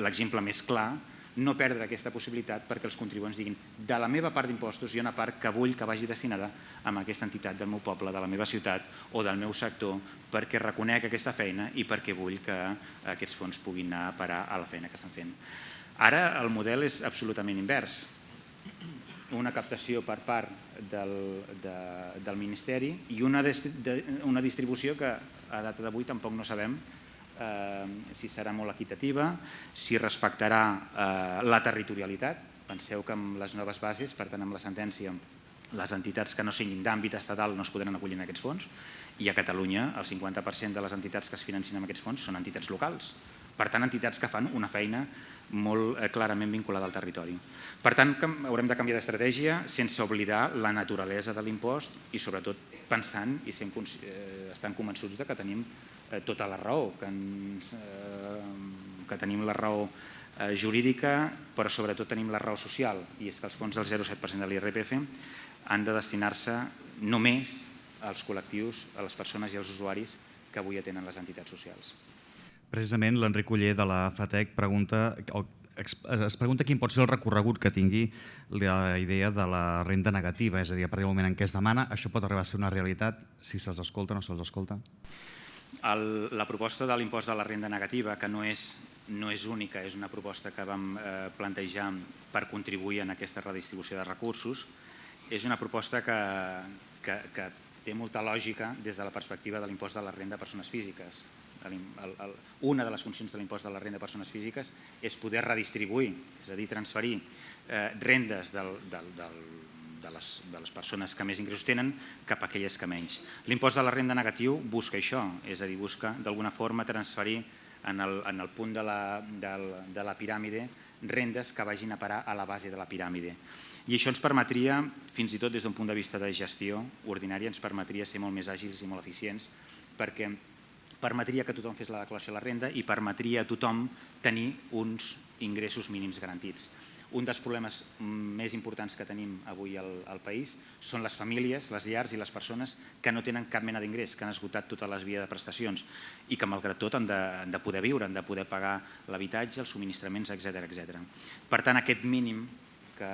l'exemple més clar, no perdre aquesta possibilitat perquè els contribuents diguin de la meva part d'impostos hi ha una part que vull que vagi destinada a aquesta entitat del meu poble, de la meva ciutat o del meu sector, perquè reconec aquesta feina i perquè vull que aquests fons puguin anar a parar a la feina que estan fent. Ara el model és absolutament invers. Una captació per part del Ministeri i una distribució que a data d'avui tampoc no sabem si serà molt equitativa, si respectarà la territorialitat. Penseu que amb les noves bases, per tant amb la sentència, les entitats que no siguin d'àmbit estatal no es podran acollir en aquests fons, i a Catalunya el 50% de les entitats que es financin amb aquests fons són entitats locals. Per tant, entitats que fan una feina molt clarament vinculada al territori. Per tant, haurem de canviar d'estratègia sense oblidar la naturalesa de l'impost i sobretot pensant i estant convençuts que tenim tota la raó, que tenim la raó jurídica, però sobretot tenim la raó social, i és que els fons del 0,7% de l'IRPF han de destinar-se només als col·lectius, a les persones i als usuaris que avui atenen les entitats socials. Precisament l'Enric Oller de la FATEC es pregunta quin pot ser el recorregut que tingui la idea de la renda negativa, és a dir, a partir del moment en què es demana, això pot arribar a ser una realitat si se'ls escolta o no se'ls escolta? La proposta de l'impost de la renda negativa, que no és única, és una proposta que vam plantejar per contribuir en aquesta redistribució de recursos, és una proposta que té molta lògica des de la perspectiva de l'impost de la renda a persones físiques. Una de les funcions de l'impost de la renda a persones físiques és poder redistribuir, és a dir, transferir rendes de les persones que més ingressos tenen cap a aquelles que menys. L'impost de la renda negatiu busca això, és a dir, busca d'alguna forma transferir en el punt de la piràmide rendes que vagin a parar a la base de la piràmide. I això ens permetria, fins i tot des d'un punt de vista de gestió ordinària, ens permetria ser molt més àgils i molt eficients, perquè permetria que tothom fes la declaració de la renda i permetria a tothom tenir uns ingressos mínims garantits. Un dels problemes més importants que tenim avui al país són les famílies, les llars i les persones que no tenen cap mena d'ingrés, que han esgotat totes les vies de prestacions i que malgrat tot han de poder viure, han de poder pagar l'habitatge, els subministraments, etc. Per tant, aquest mínim, que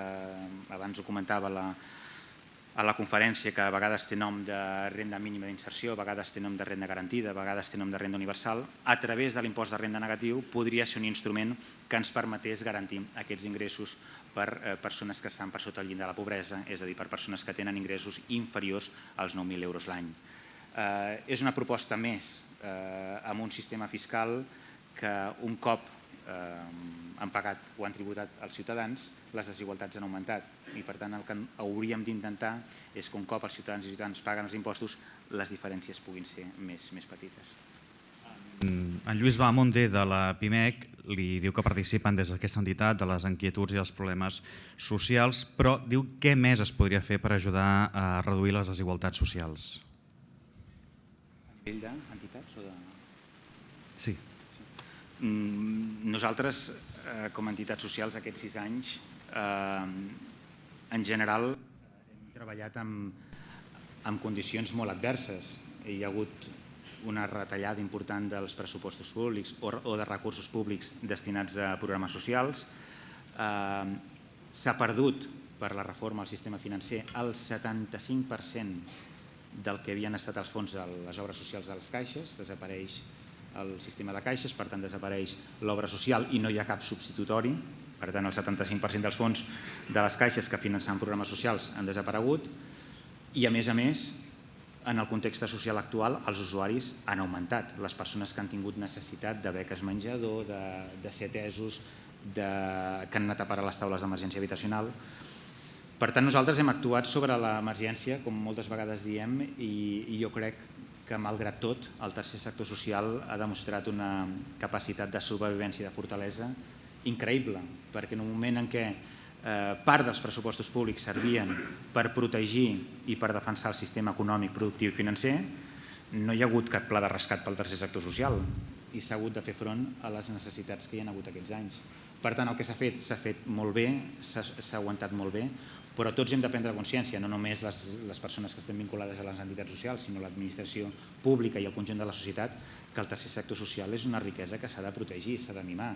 abans ho comentava a la conferència, que a vegades té nom de renda mínima d'inserció, a vegades té nom de renda garantida, a vegades té nom de renda universal, a través de l'impost de renda negatiu podria ser un instrument que ens permetés garantir aquests ingressos per persones que estan per sota el llindar de la pobresa, és a dir, per persones que tenen ingressos inferiors als 9.000 euros l'any. És una proposta més amb un sistema fiscal que un cop han pagat o han tributat els ciutadans, les desigualtats han augmentat i per tant el que hauríem d'intentar és que un cop els ciutadans i ciutadanes paguen els impostos les diferències puguin ser més petites. En Lluís Bahamonde de la PIMEC li diu que participen des d'aquesta entitat de les inquietuds i els problemes socials, però diu què més es podria fer per ajudar a reduir les desigualtats socials. d'entitats o de... Sí. Nosaltres, com a entitats socials, aquests 6 anys, en general, hem treballat en condicions molt adverses. Hi ha hagut una retallada important dels pressupostos públics o de recursos públics destinats a programes socials. S'ha perdut, per la reforma del sistema financer, el 75% del que havien estat els fons de les obres socials de les caixes. Desapareix el sistema de caixes, per tant desapareix l'obra social i no hi ha cap substitutori. Per tant, el 75% dels fons de les caixes que finançaven programes socials han desaparegut i, a més, en el context social actual, els usuaris han augmentat. Les persones que han tingut necessitat de beques menjador, de ser atesos, que han anat a parar a les taules d'emergència habitacional. Per tant, nosaltres hem actuat sobre l'emergència, com moltes vegades diem, i jo crec que, malgrat tot, el tercer sector social ha demostrat una capacitat de supervivència i de fortalesa increïble, perquè en un moment en què part dels pressupostos públics servien per protegir i per defensar el sistema econòmic, productiu i financer, no hi ha hagut cap pla de rescat pel tercer sector social i s'ha hagut de fer front a les necessitats que hi ha hagut aquests anys. Per tant, el que s'ha fet molt bé, s'ha aguantat molt bé, però tots hem de prendre consciència, no només les persones que estem vinculades a les entitats socials, sinó l'administració pública i el conjunt de la societat, que el tercer sector social és una riquesa que s'ha de protegir, s'ha de mimar,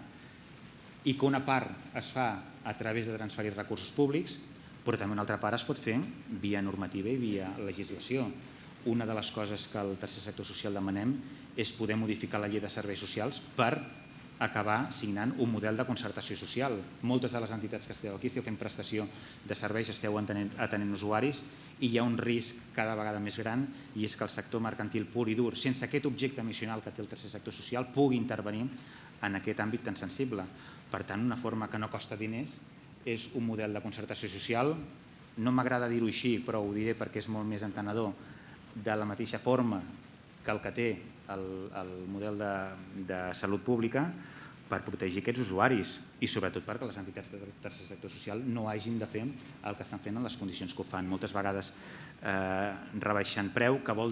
i que una part es fa a través de transferir recursos públics, però també una altra part es pot fer via normativa i via legislació. Una de les coses que al tercer sector social demanem és poder modificar la llei de serveis socials per acabar signant un model de concertació social. Moltes de les entitats que esteu aquí esteu fent prestació de serveis, esteu atenent usuaris i hi ha un risc cada vegada més gran i és que el sector mercantil pur i dur, sense aquest objecte missional que té el tercer sector social, pugui intervenir en aquest àmbit tan sensible. Per tant, una forma que no costa diners és un model de concertació social. No m'agrada dir-ho així, però ho diré perquè és molt més entenedor, de la mateixa forma que el que té el model de salut pública per protegir aquests usuaris i sobretot perquè les entitats del tercer sector social no hagin de fer el que estan fent en les condicions que ho fan. Moltes vegades rebaixant preu, que vol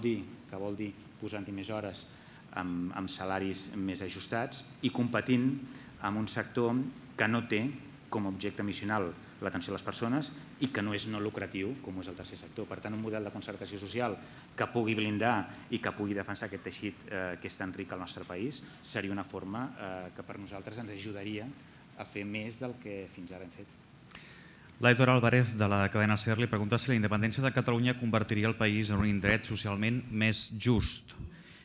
dir posant-hi més hores amb salaris més ajustats i competint amb un sector que no té com a objecte missional l'atenció a les persones i que no és no lucratiu com és el tercer sector. Per tant, un model de concertació social que pugui blindar i que pugui defensar aquest teixit que és tan ric al nostre país seria una forma que per nosaltres ens ajudaria a fer més del que fins ara hem fet. L'Aitor Álvarez, de la cadena SER, li pregunta si la independència de Catalunya convertiria el país en un indret socialment més just.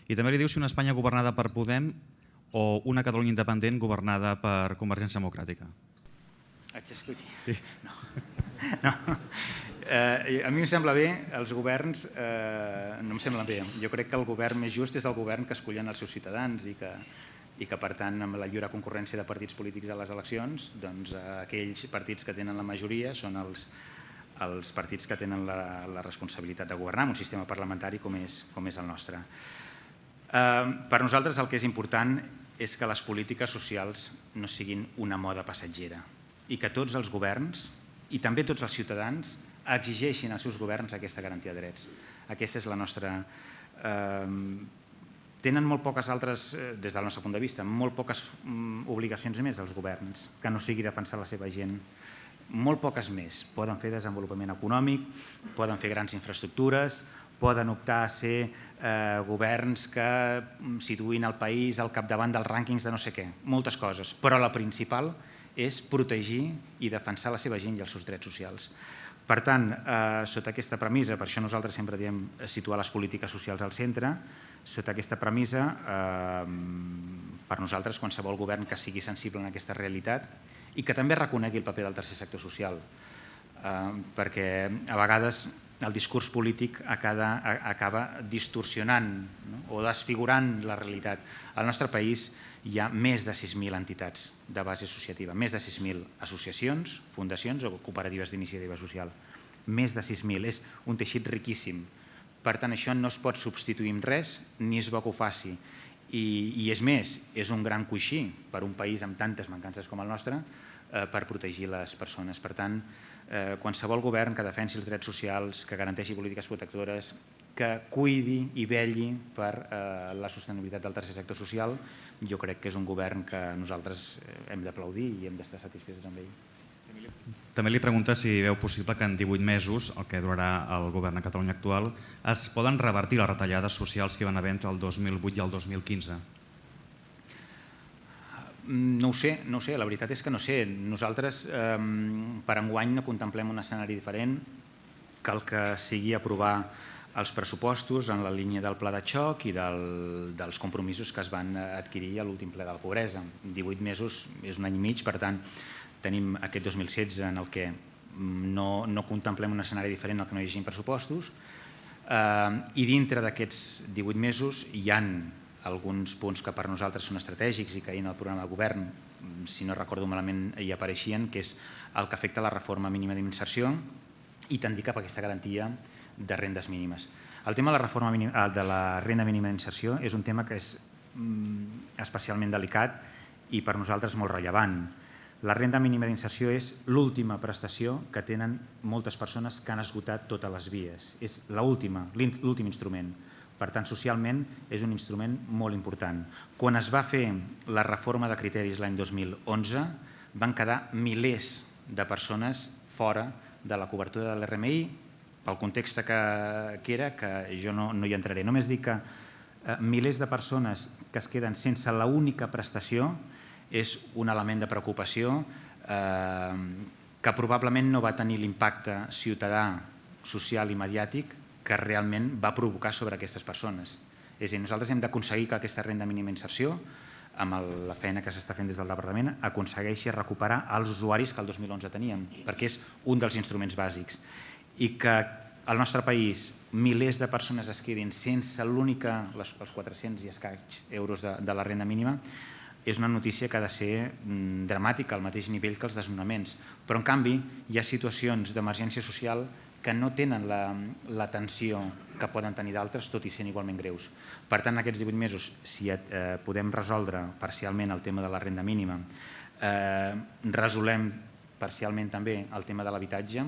I també li diu si una Espanya governada per Podem o una Catalunya independent governada per Convergència Democràtica. Haig d'escollir? Sí. No. A mi em sembla bé, els governs no em semblen bé. Jo crec que el govern més just és el govern que escollen els seus ciutadans i que per tant, amb la lliure concurrència de partits polítics a les eleccions, doncs aquells partits que tenen la majoria són els partits que tenen la responsabilitat de governar en un sistema parlamentari com és el nostre. Per nosaltres el que és important és que les polítiques socials no siguin una moda passatgera i que tots els governs i també tots els ciutadans exigeixin als seus governs aquesta garantia de drets. Aquesta és la nostra... Tenen molt poques altres, des del nostre punt de vista, molt poques obligacions més els governs, que no sigui defensar la seva gent. Molt poques més. Poden fer desenvolupament econòmic, poden fer grans infraestructures, poden optar a ser governs que situïn el país al capdavant dels rànquings de no sé què. Moltes coses, però la principal és protegir i defensar la seva gent i els seus drets socials. Per tant, sota aquesta premissa, per això nosaltres sempre diem situar les polítiques socials al centre, sota aquesta premissa, per nosaltres qualsevol govern que sigui sensible en aquesta realitat i que també reconegui el paper del tercer sector social, perquè a vegades el discurs polític acaba distorsionant o desfigurant la realitat. Al nostre país hi ha més de 6.000 entitats de base associativa, més de 6.000 associacions, fundacions o cooperatives d'iniciativa social. Més de 6.000, és un teixit riquíssim. Per tant, això no es pot substituir amb res, ni és bo que ho faci. I és més, és un gran coixí per un país amb tantes mancances com el nostre, per protegir les persones. Per tant, qualsevol govern que defensi els drets socials, que garanteixi polítiques protectores, que cuidi i vetlli per la sostenibilitat del tercer sector social, jo crec que és un govern que nosaltres hem d'aplaudir i hem d'estar satisfets amb ell. També li pregunta si veu possible que en 18 mesos, el que durarà el govern a Catalunya actual, es poden revertir les retallades socials que hi van haver entre el 2008 i el 2015. No ho sé, la veritat és que no sé. Nosaltres per enguany no contemplem un escenari diferent que el que sigui aprovar els pressupostos en la línia del pla de xoc i dels compromisos que es van adquirir a l'últim ple de la pobresa. 18 mesos és un any i mig, per tant, tenim aquest 2016 en el que no contemplem un escenari diferent al que no hi hagi pressupostos, i dintre d'aquests 18 mesos hi ha alguns punts que per nosaltres són estratègics i que ahir en el programa de govern, si no recordo malament, hi apareixien, que és el que afecta la reforma mínima d'inserció i tendir cap a aquesta garantia de rendes mínimes. El tema de la renda mínima d'inserció és un tema que és especialment delicat i per nosaltres molt rellevant. La renda mínima d'inserció és l'última prestació que tenen moltes persones que han esgotat totes les vies. És l'últim instrument. Per tant, socialment és un instrument molt important. Quan es va fer la reforma de criteris l'any 2011, van quedar milers de persones fora de la cobertura de l'RMI, pel context que era, que jo no hi entraré. Només dic que milers de persones que es queden sense l'única prestació és un element de preocupació que probablement no va tenir l'impacte ciutadà, social i mediàtic que realment va provocar sobre aquestes persones. És a dir, nosaltres hem d'aconseguir que aquesta renda mínima d'inserció, amb la feina que s'està fent des del Departament, aconsegueixi recuperar els usuaris que el 2011 teníem, perquè és un dels instruments bàsics. I que al nostre país milers de persones es quedin sense els 400 i escaig euros de la renda mínima és una notícia que ha de ser dramàtica, al mateix nivell que els desnonaments. Però, en canvi, hi ha situacions d'emergència social que no tenen l'atenció que poden tenir d'altres, tot i sent igualment greus. Per tant, en aquests 18 mesos, si podem resoldre parcialment el tema de la renda mínima, resolem parcialment també el tema de l'habitatge,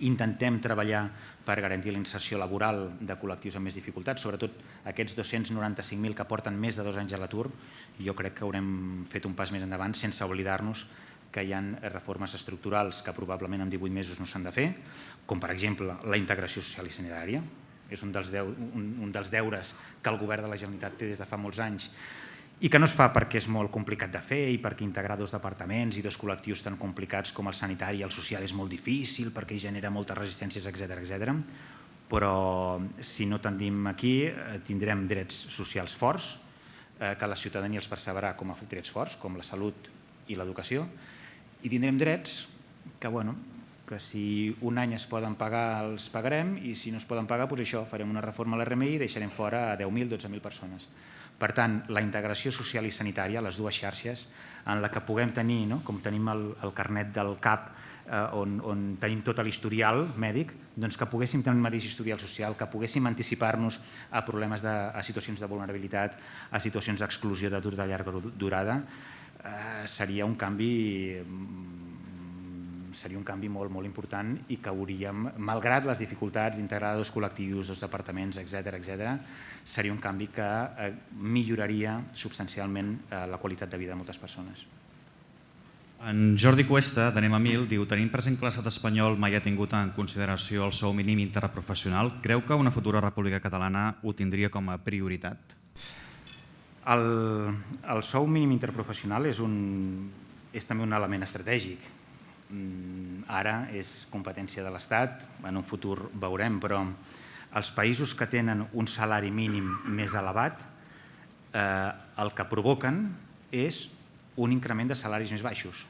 intentem treballar per garantir la inserció laboral de col·lectius amb més dificultats, sobretot aquests 295.000 que porten més de 2 anys a l'atur, jo crec que haurem fet un pas més endavant sense oblidar-nos que hi ha reformes estructurals que probablement en 18 mesos no s'han de fer, com per exemple la integració social i sanitària. És un dels deures que el govern de la Generalitat té des de fa molts anys i que no es fa perquè és molt complicat de fer i perquè integrar 2 departaments i 2 col·lectius tan complicats com el sanitari i el social és molt difícil, perquè genera moltes resistències, etc. Però si no tendim aquí, tindrem drets socials forts, que la ciutadania els percebrà com a drets forts, com la salut i l'educació, i tindrem drets que si un any es poden pagar els pagarem i si no es poden pagar, doncs això, farem una reforma a l'RMI i deixarem fora a 10.000, 12.000 persones. Per tant, la integració social i sanitària, les dues xarxes, en la que puguem tenir, com tenim el carnet del CAP, on tenim tot l'historial mèdic, doncs que poguéssim tenir el mateix historial social, que poguéssim anticipar-nos a problemes, a situacions de vulnerabilitat, a situacions d'exclusió d'atur de llarga durada, seria un canvi molt, molt important i que hauríem, malgrat les dificultats d'integrar 2 col·lectius, 2 departaments, etc., seria un canvi que milloraria substancialment la qualitat de vida de moltes persones. En Jordi Cuesta, d'Anem a Mil, diu: tenint present que l'estat espanyol mai ha tingut en consideració el sou mínim interprofessional, creu que una futura república catalana ho tindria com a prioritat? El sou mínim interprofessional és també un element estratègic. Ara és competència de l'Estat, en un futur veurem, però els països que tenen un salari mínim més elevat el que provoquen és un increment de salaris més baixos.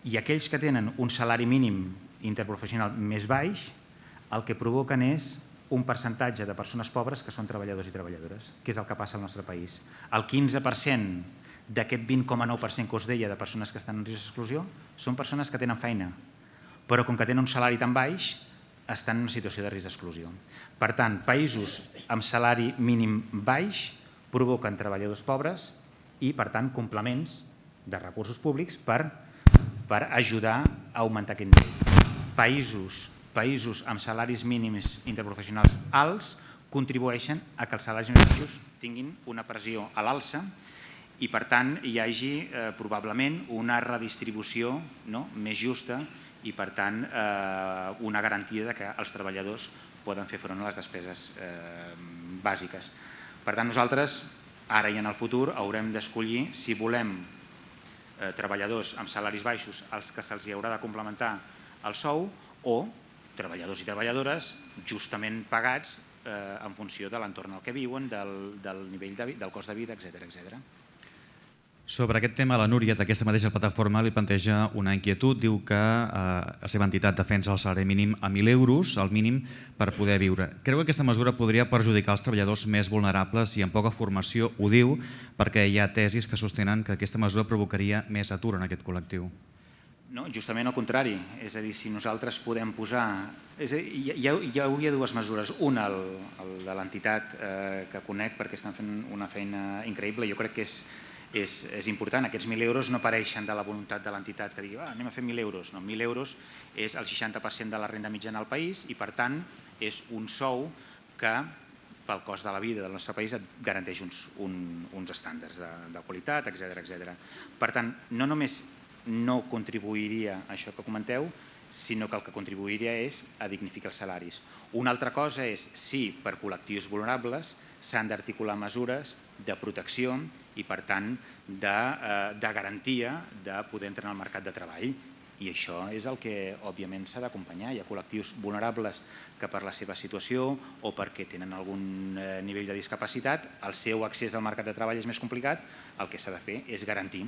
I aquells que tenen un salari mínim interprofessional més baix el que provoquen és un percentatge de persones pobres que són treballadors i treballadores, que és el que passa al nostre país. El 15% d'aquest 20,9% que us deia de persones que estan en risc d'exclusió són persones que tenen feina, però com que tenen un salari tan baix estan en una situació de risc d'exclusió. Per tant, països amb salari mínim baix provoquen treballadors pobres i, per tant, complements de recursos públics per per ajudar a augmentar aquest nivell. Països amb salaris mínims interprofessionals alts contribueixen a que els salaris més baixos tinguin una pressió a l'alça i, per tant, hi hagi probablement una redistribució més justa i, per tant, una garantia que els treballadors poden fer front a les despeses bàsiques. Per tant, nosaltres, ara i en el futur, haurem d'escollir si volem treballadors amb salaris baixos als que se'ls haurà de complementar el sou o treballadors i treballadores justament pagats en funció de l'entorn al que viuen, del nivell del cost de vida, etc. Sobre aquest tema, la Núria, d'aquesta mateixa plataforma, li planteja una inquietud. Diu que la seva entitat defensa el salari mínim a 1.000 euros, el mínim per poder viure. Creu que aquesta mesura podria perjudicar els treballadors més vulnerables i amb poca formació? Ho diu perquè hi ha tesis que sostenen que aquesta mesura provocaria més atur en aquest col·lectiu. No, justament al contrari. És a dir, si nosaltres podem posar... Hi hauria dues mesures. Una, el de l'entitat que conec, perquè estan fent una feina increïble. Jo crec que és important. Aquests 1.000 euros no pareixen de la voluntat de l'entitat que digui anem a fer 1.000 euros. No, 1.000 euros és el 60% de la renda mitjana al país i, per tant, és un sou que pel cost de la vida del nostre país et garanteix uns estàndards de qualitat, etc. Per tant, no només no contribuiria a això que comenteu, sinó que el que contribuiria és a dignificar els salaris. Una altra cosa és si per col·lectius vulnerables s'han d'articular mesures de protecció i, per tant, de garantia de poder entrar al mercat de treball. I això és el que, òbviament, s'ha d'acompanyar. Hi ha col·lectius vulnerables que per la seva situació o perquè tenen algun nivell de discapacitat, el seu accés al mercat de treball és més complicat. El que s'ha de fer és garantir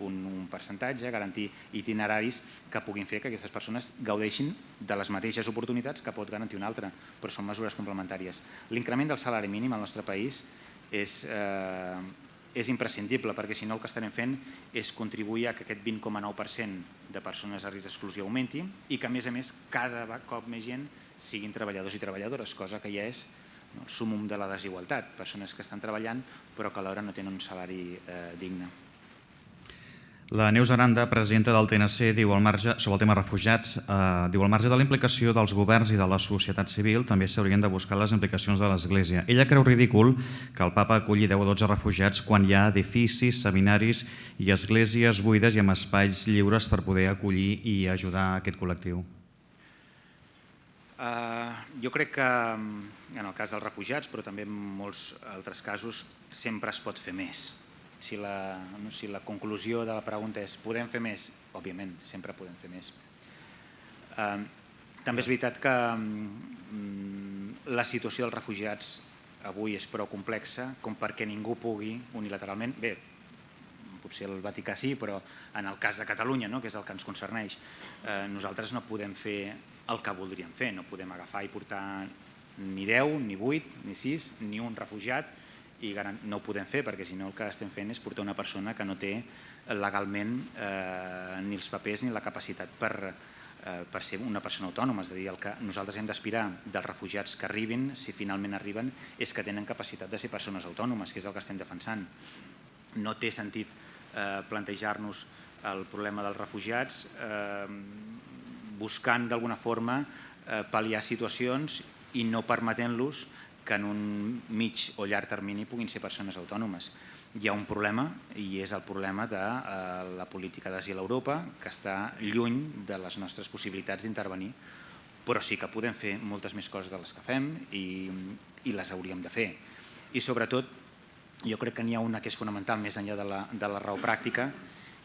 un percentatge, garantir itineraris que puguin fer que aquestes persones gaudeixin de les mateixes oportunitats que pot garantir una altra, però són mesures complementàries. L'increment del salari mínim al nostre país és imprescindible, perquè si no el que estarem fent és contribuir a que aquest 20,9% de persones a risc d'exclusió augmenti i que, a més, cada cop més gent siguin treballadors i treballadores, cosa que ja és el súmmum de la desigualtat. Persones que estan treballant però que alhora no tenen un salari digne. La Neus Aranda, presidenta del TNC, diu sobre el tema refugiats, diu al marge de la implicació dels governs i de la societat civil també s'haurien de buscar les implicacions de l'Església. Ella creu ridícul que el papa aculli 10 o 12 refugiats quan hi ha edificis, seminaris i esglésies buides i amb espais lliures per poder acollir i ajudar aquest col·lectiu. Jo crec que en el cas dels refugiats, però també en molts altres casos, sempre es pot fer més. Si la conclusió de la pregunta és podem fer més, òbviament, sempre podem fer més. També és veritat que la situació dels refugiats avui és prou complexa com perquè ningú pugui unilateralment, bé, potser el Vaticà sí, però en el cas de Catalunya, que és el que ens concerneix, nosaltres no podem fer el que voldríem fer, no podem agafar i portar ni 10, ni 8, ni 6, ni un refugiat, i no ho podem fer perquè si no el que estem fent és portar una persona que no té legalment ni els papers ni la capacitat per ser una persona autònoma. És a dir, el que nosaltres hem d'aspirar dels refugiats que arribin, si finalment arriben, és que tenen capacitat de ser persones autònomes, que és el que estem defensant. No té sentit plantejar-nos el problema dels refugiats buscant d'alguna forma pal·liar situacions i no permetent-los que en un mig o llarg termini puguin ser persones autònomes. Hi ha un problema i és el problema de la política d'asil a Europa, que està lluny de les nostres possibilitats d'intervenir, però sí que podem fer moltes més coses de les que fem i les hauríem de fer. I sobretot, jo crec que n'hi ha una que és fonamental més enllà de la raó pràctica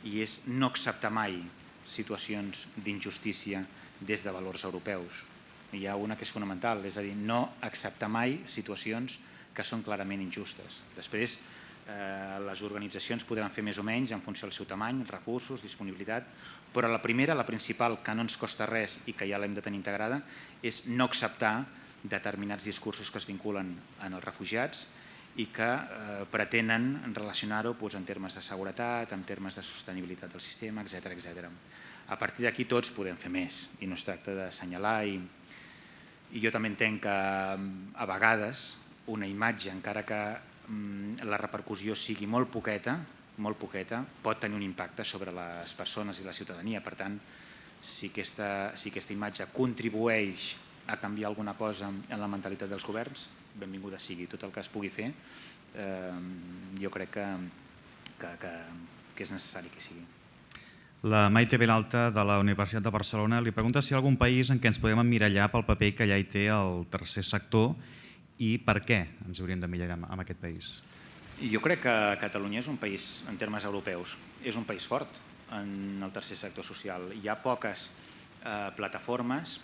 i és no acceptar mai situacions d'injustícia des de valors europeus. Hi ha una que és fonamental, és a dir, no acceptar mai situacions que són clarament injustes. Després, les organitzacions podran fer més o menys en funció del seu tamany, recursos, disponibilitat, però la primera, la principal, que no ens costa res i que ja l'hem de tenir integrada, és no acceptar determinats discursos que es vinculen en els refugiats i que pretenen relacionar-ho en termes de seguretat, en termes de sostenibilitat del sistema, etc. A partir d'aquí tots podem fer més i no es tracta d'assenyalar i jo també entenc que a vegades una imatge, encara que la repercussió sigui molt poqueta, molt poqueta, pot tenir un impacte sobre les persones i la ciutadania. Per tant, si aquesta imatge contribueix a canviar alguna cosa en la mentalitat dels governs, benvinguda sigui. Tot el que es pugui fer, jo crec que és necessari que sigui. La Maite Vilalta, de la Universitat de Barcelona, li pregunta si hi ha algun país en què ens podem emmirallar pel paper que ja hi té el tercer sector i per què ens hauríem d'emmirallar en aquest país. Jo crec que Catalunya és un país, en termes europeus, és un país fort en el tercer sector social. Hi ha poques plataformes,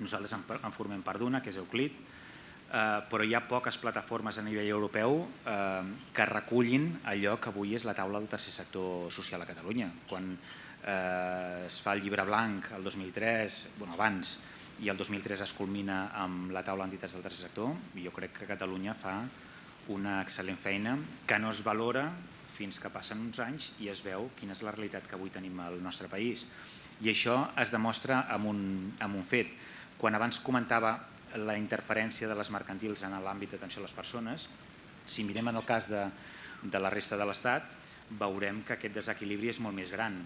nosaltres en formem part d'una, que és Euclid, però hi ha poques plataformes a nivell europeu que recullin allò que avui és la taula del tercer sector social a Catalunya. Quan es fa el llibre blanc el 2003, abans, i el 2003 es culmina amb la taula d'entitats del tercer sector, jo crec que Catalunya fa una excel·lent feina que no es valora fins que passen uns anys i es veu quina és la realitat que avui tenim al nostre país. I això es demostra amb un fet. Quan abans comentava la interferència de les mercantils en l'àmbit d'atenció a les persones, si mirem en el cas de la resta de l'Estat, veurem que aquest desequilibri és molt més gran.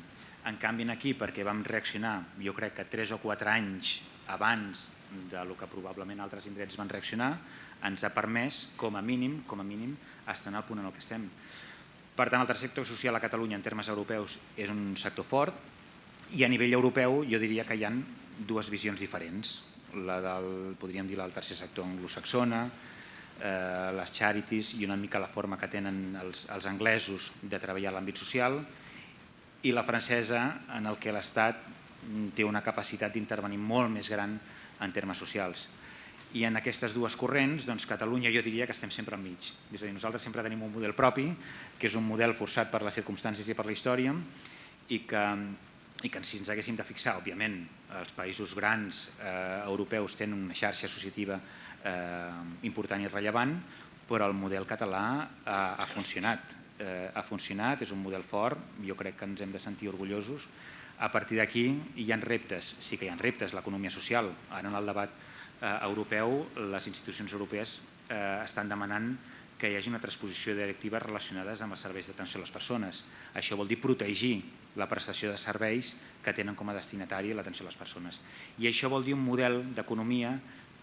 En canvi, aquí, perquè vam reaccionar, jo crec que 3 o 4 anys abans del que probablement altres indrets van reaccionar, ens ha permès, com a mínim, estar en el punt en el que estem. Per tant, el tercer sector social a Catalunya, en termes europeus, és un sector fort, i a nivell europeu jo diria que hi ha dues visions diferents. La del, podríem dir, el tercer sector anglosaxona, les charities i una mica la forma que tenen els anglesos de treballar a l'àmbit social, i la francesa, en el que l'Estat té una capacitat d'intervenir molt més gran en termes socials. I en aquestes dues corrents, Catalunya jo diria que estem sempre enmig. És a dir, nosaltres sempre tenim un model propi, que és un model forçat per les circumstàncies i per la història, i que si ens haguéssim de fixar, òbviament, els països grans europeus tenen una xarxa associativa important i rellevant, però el model català ha funcionat. És un model fort, jo crec que ens hem de sentir orgullosos. A partir d'aquí hi ha reptes, sí que hi ha reptes, l'economia social. Ara en el debat europeu, les institucions europees estan demanant que hi hagi una transposició de directives relacionades amb els serveis d'atenció a les persones. Això vol dir protegir la prestació de serveis que tenen com a destinatari l'atenció a les persones. I això vol dir un model d'economia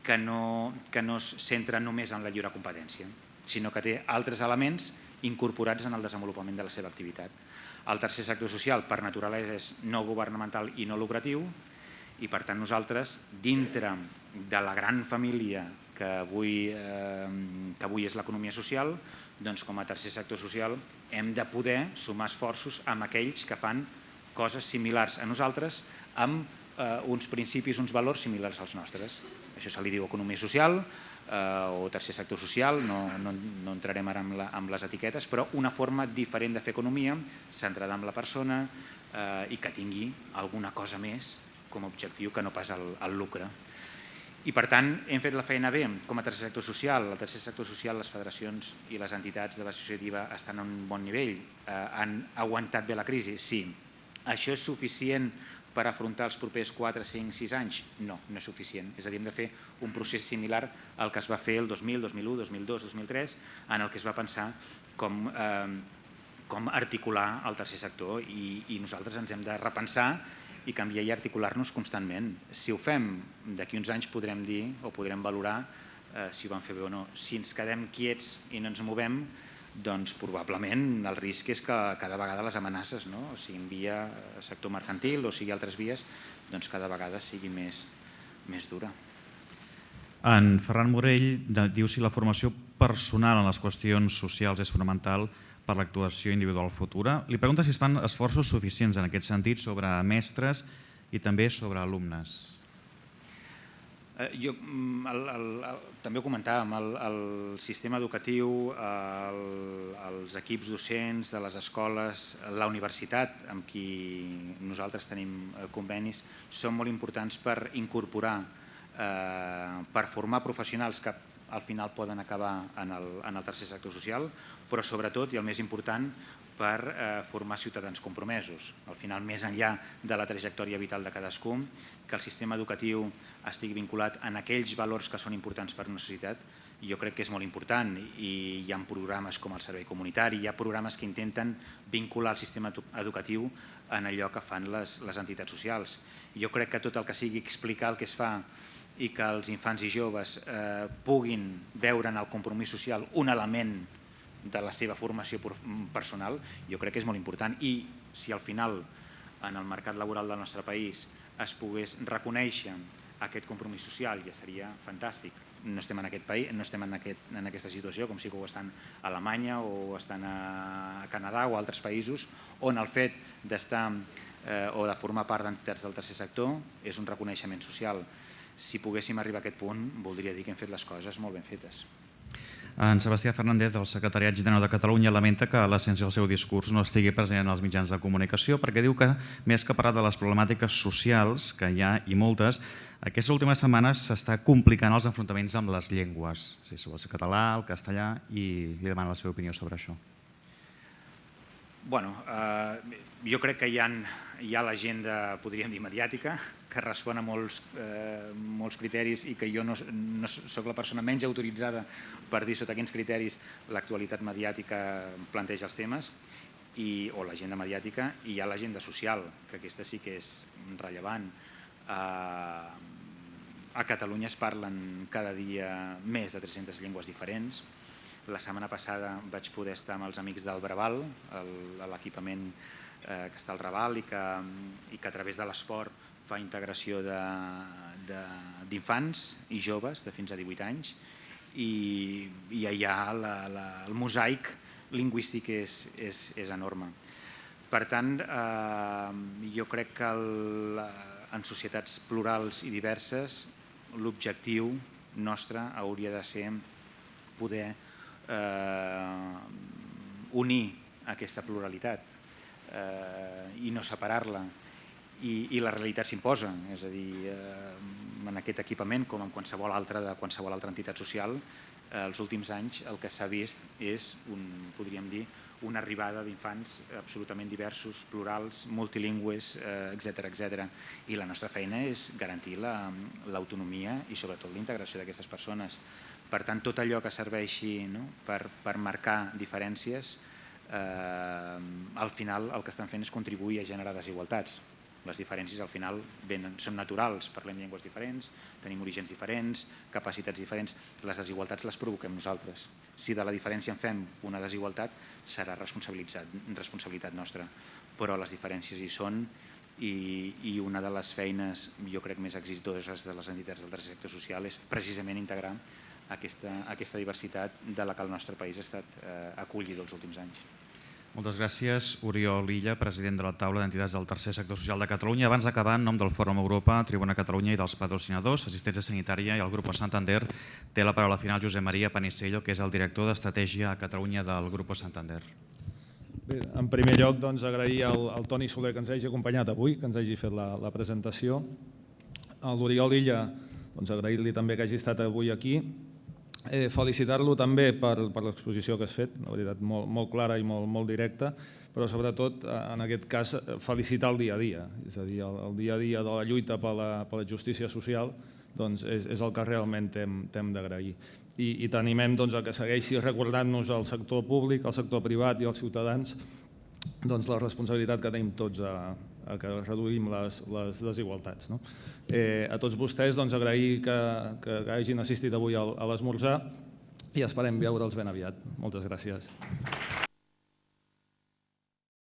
que no es centra només en la lliure competència, sinó que té altres elements incorporats en el desenvolupament de la seva activitat. El tercer sector social, per naturalesa, és no governamental i no lucratiu, i per tant nosaltres, dintre de la gran família que avui és l'economia social, com a tercer sector social hem de poder sumar esforços amb aquells que fan coses similars a nosaltres amb uns principis, uns valors similars als nostres. Això se li diu economia social o tercer sector social, no entrarem ara amb les etiquetes, però una forma diferent de fer economia, centrada en la persona i que tingui alguna cosa més com a objectiu que no pas el lucre. I per tant hem fet la feina bé com a tercer sector social. El tercer sector social, les federacions i les entitats de l'associativa estan a un bon nivell, han aguantat bé la crisi, sí. Això és suficient per afrontar els propers 4, 5, 6 anys? No, no és suficient. És a dir, hem de fer un procés similar al que es va fer el 2000, 2001, 2002, 2003, en el que es va pensar com articular el tercer sector i nosaltres ens hem de repensar i canviar i articular-nos constantment. Si ho fem, d'aquí uns anys podrem dir o podrem valorar si ho vam fer bé o no. Si ens quedem quiets i no ens movem, doncs probablement el risc és que cada vegada les amenaces, o sigui via sector mercantil o sigui altres vies, doncs cada vegada sigui més dura. En Ferran Morell diu si la formació personal en les qüestions socials és fonamental per l'actuació individual futura. Li pregunta si es fan esforços suficients en aquest sentit sobre mestres i també sobre alumnes. Jo també ho comentàvem, el sistema educatiu, els equips docents de les escoles, la universitat amb qui nosaltres tenim convenis, són molt importants per incorporar, per formar professionals que al final poden acabar en el tercer sector social, però sobretot, i el més important, per formar ciutadans compromesos. Al final, més enllà de la trajectòria vital de cadascú, que el sistema educatiu estigui vinculat en aquells valors que són importants per a una societat, jo crec que és molt important, i hi ha programes com el servei comunitari, hi ha programes que intenten vincular el sistema educatiu en allò que fan les entitats socials. Jo crec que tot el que sigui explicar el que es fa i que els infants i joves puguin veure en el compromís social un element de la seva formació personal, jo crec que és molt important. I si al final en el mercat laboral del nostre país es pogués reconèixer aquest compromís social, ja seria fantàstic. No estem en aquest país, no estem en aquesta situació, com sí que ho estan a Alemanya o estan a Canadà o a altres països, on el fet d'estar o de formar part d'entitats del tercer sector és un reconeixement social. Si poguéssim arribar a aquest punt, voldria dir que hem fet les coses molt ben fetes. En Sebastià Fernández, del Secretariat General de Catalunya, lamenta que l'essència del seu discurs no estigui present en els mitjans de comunicació, perquè diu que, més que parlar de les problemàtiques socials, que hi ha i moltes, aquestes últimes setmanes s'està complicant els enfrontaments amb les llengües, si vol el català, el castellà, i li demana la seva opinió sobre això. Bueno, jo crec que hi ha l'agenda, podríem dir, mediàtica, que respon a molts criteris i que jo no soc la persona menys autoritzada per dir sota quins criteris l'actualitat mediàtica planteja els temes, o l'agenda mediàtica, i hi ha l'agenda social, que aquesta sí que és rellevant. A Catalunya es parlen cada dia més de 300 llengües diferents. La setmana passada vaig poder estar amb els amics del Braval, l'equipament que està al Raval i que a través de l'esport fa integració d'infants i joves de fins a 18 anys, i allà el mosaic lingüístic és enorme. Per tant, jo crec que en societats plurals i diverses l'objectiu nostre hauria de ser poder unir aquesta pluralitat i no separar-la, i la realitat s'imposa, és a dir, en aquest equipament com en qualsevol altra entitat social, els últims anys el que s'ha vist és, podríem dir, una arribada d'infants absolutament diversos, plurals, multilingües, etc. I la nostra feina és garantir l'autonomia i sobretot la integració d'aquestes persones. Per tant, tot allò que serveixi per marcar diferències, al final el que estan fent és contribuir a generar desigualtats. Les diferències al final són naturals, parlem llengües diferents, tenim orígens diferents, capacitats diferents, les desigualtats les provoquem nosaltres. Si de la diferència en fem una desigualtat, serà responsabilitat nostra, però les diferències hi són, i una de les feines, jo crec, més exitoses de les entitats del tercer sector social és precisament integrar aquesta diversitat de la que el nostre país ha estat acollit els últims anys. Moltes gràcies. Oriol Illa, president de la taula d'entitats del tercer sector social de Catalunya. Abans d'acabar, en nom del Fòrum Europa, Tribuna Catalunya i dels patrocinadors, Assistència Sanitària i el Grupo Santander, té la paraula final Josep Maria Panisello, que és el director d'Estratègia a Catalunya del Grupo Santander. Bé, en primer lloc, agrair al Toni Soler que ens hagi acompanyat avui, que ens hagi fet la presentació. A l'Oriol Illa, agrair-li també que hagi estat avui aquí. Felicitar-lo també per l'exposició que has fet, la veritat, molt clara i molt directa, però sobretot, en aquest cas, felicitar el dia a dia. És a dir, el dia a dia de la lluita per la justícia social és el que realment hem d'agrair. I t'animem que segueixi recordant-nos al sector públic, al sector privat i als ciutadans la responsabilitat que tenim tots a que reduïm les desigualtats. A tots vostès agrair que hagin assistit avui a l'esmorzar i esperem veure'ls ben aviat. Moltes gràcies.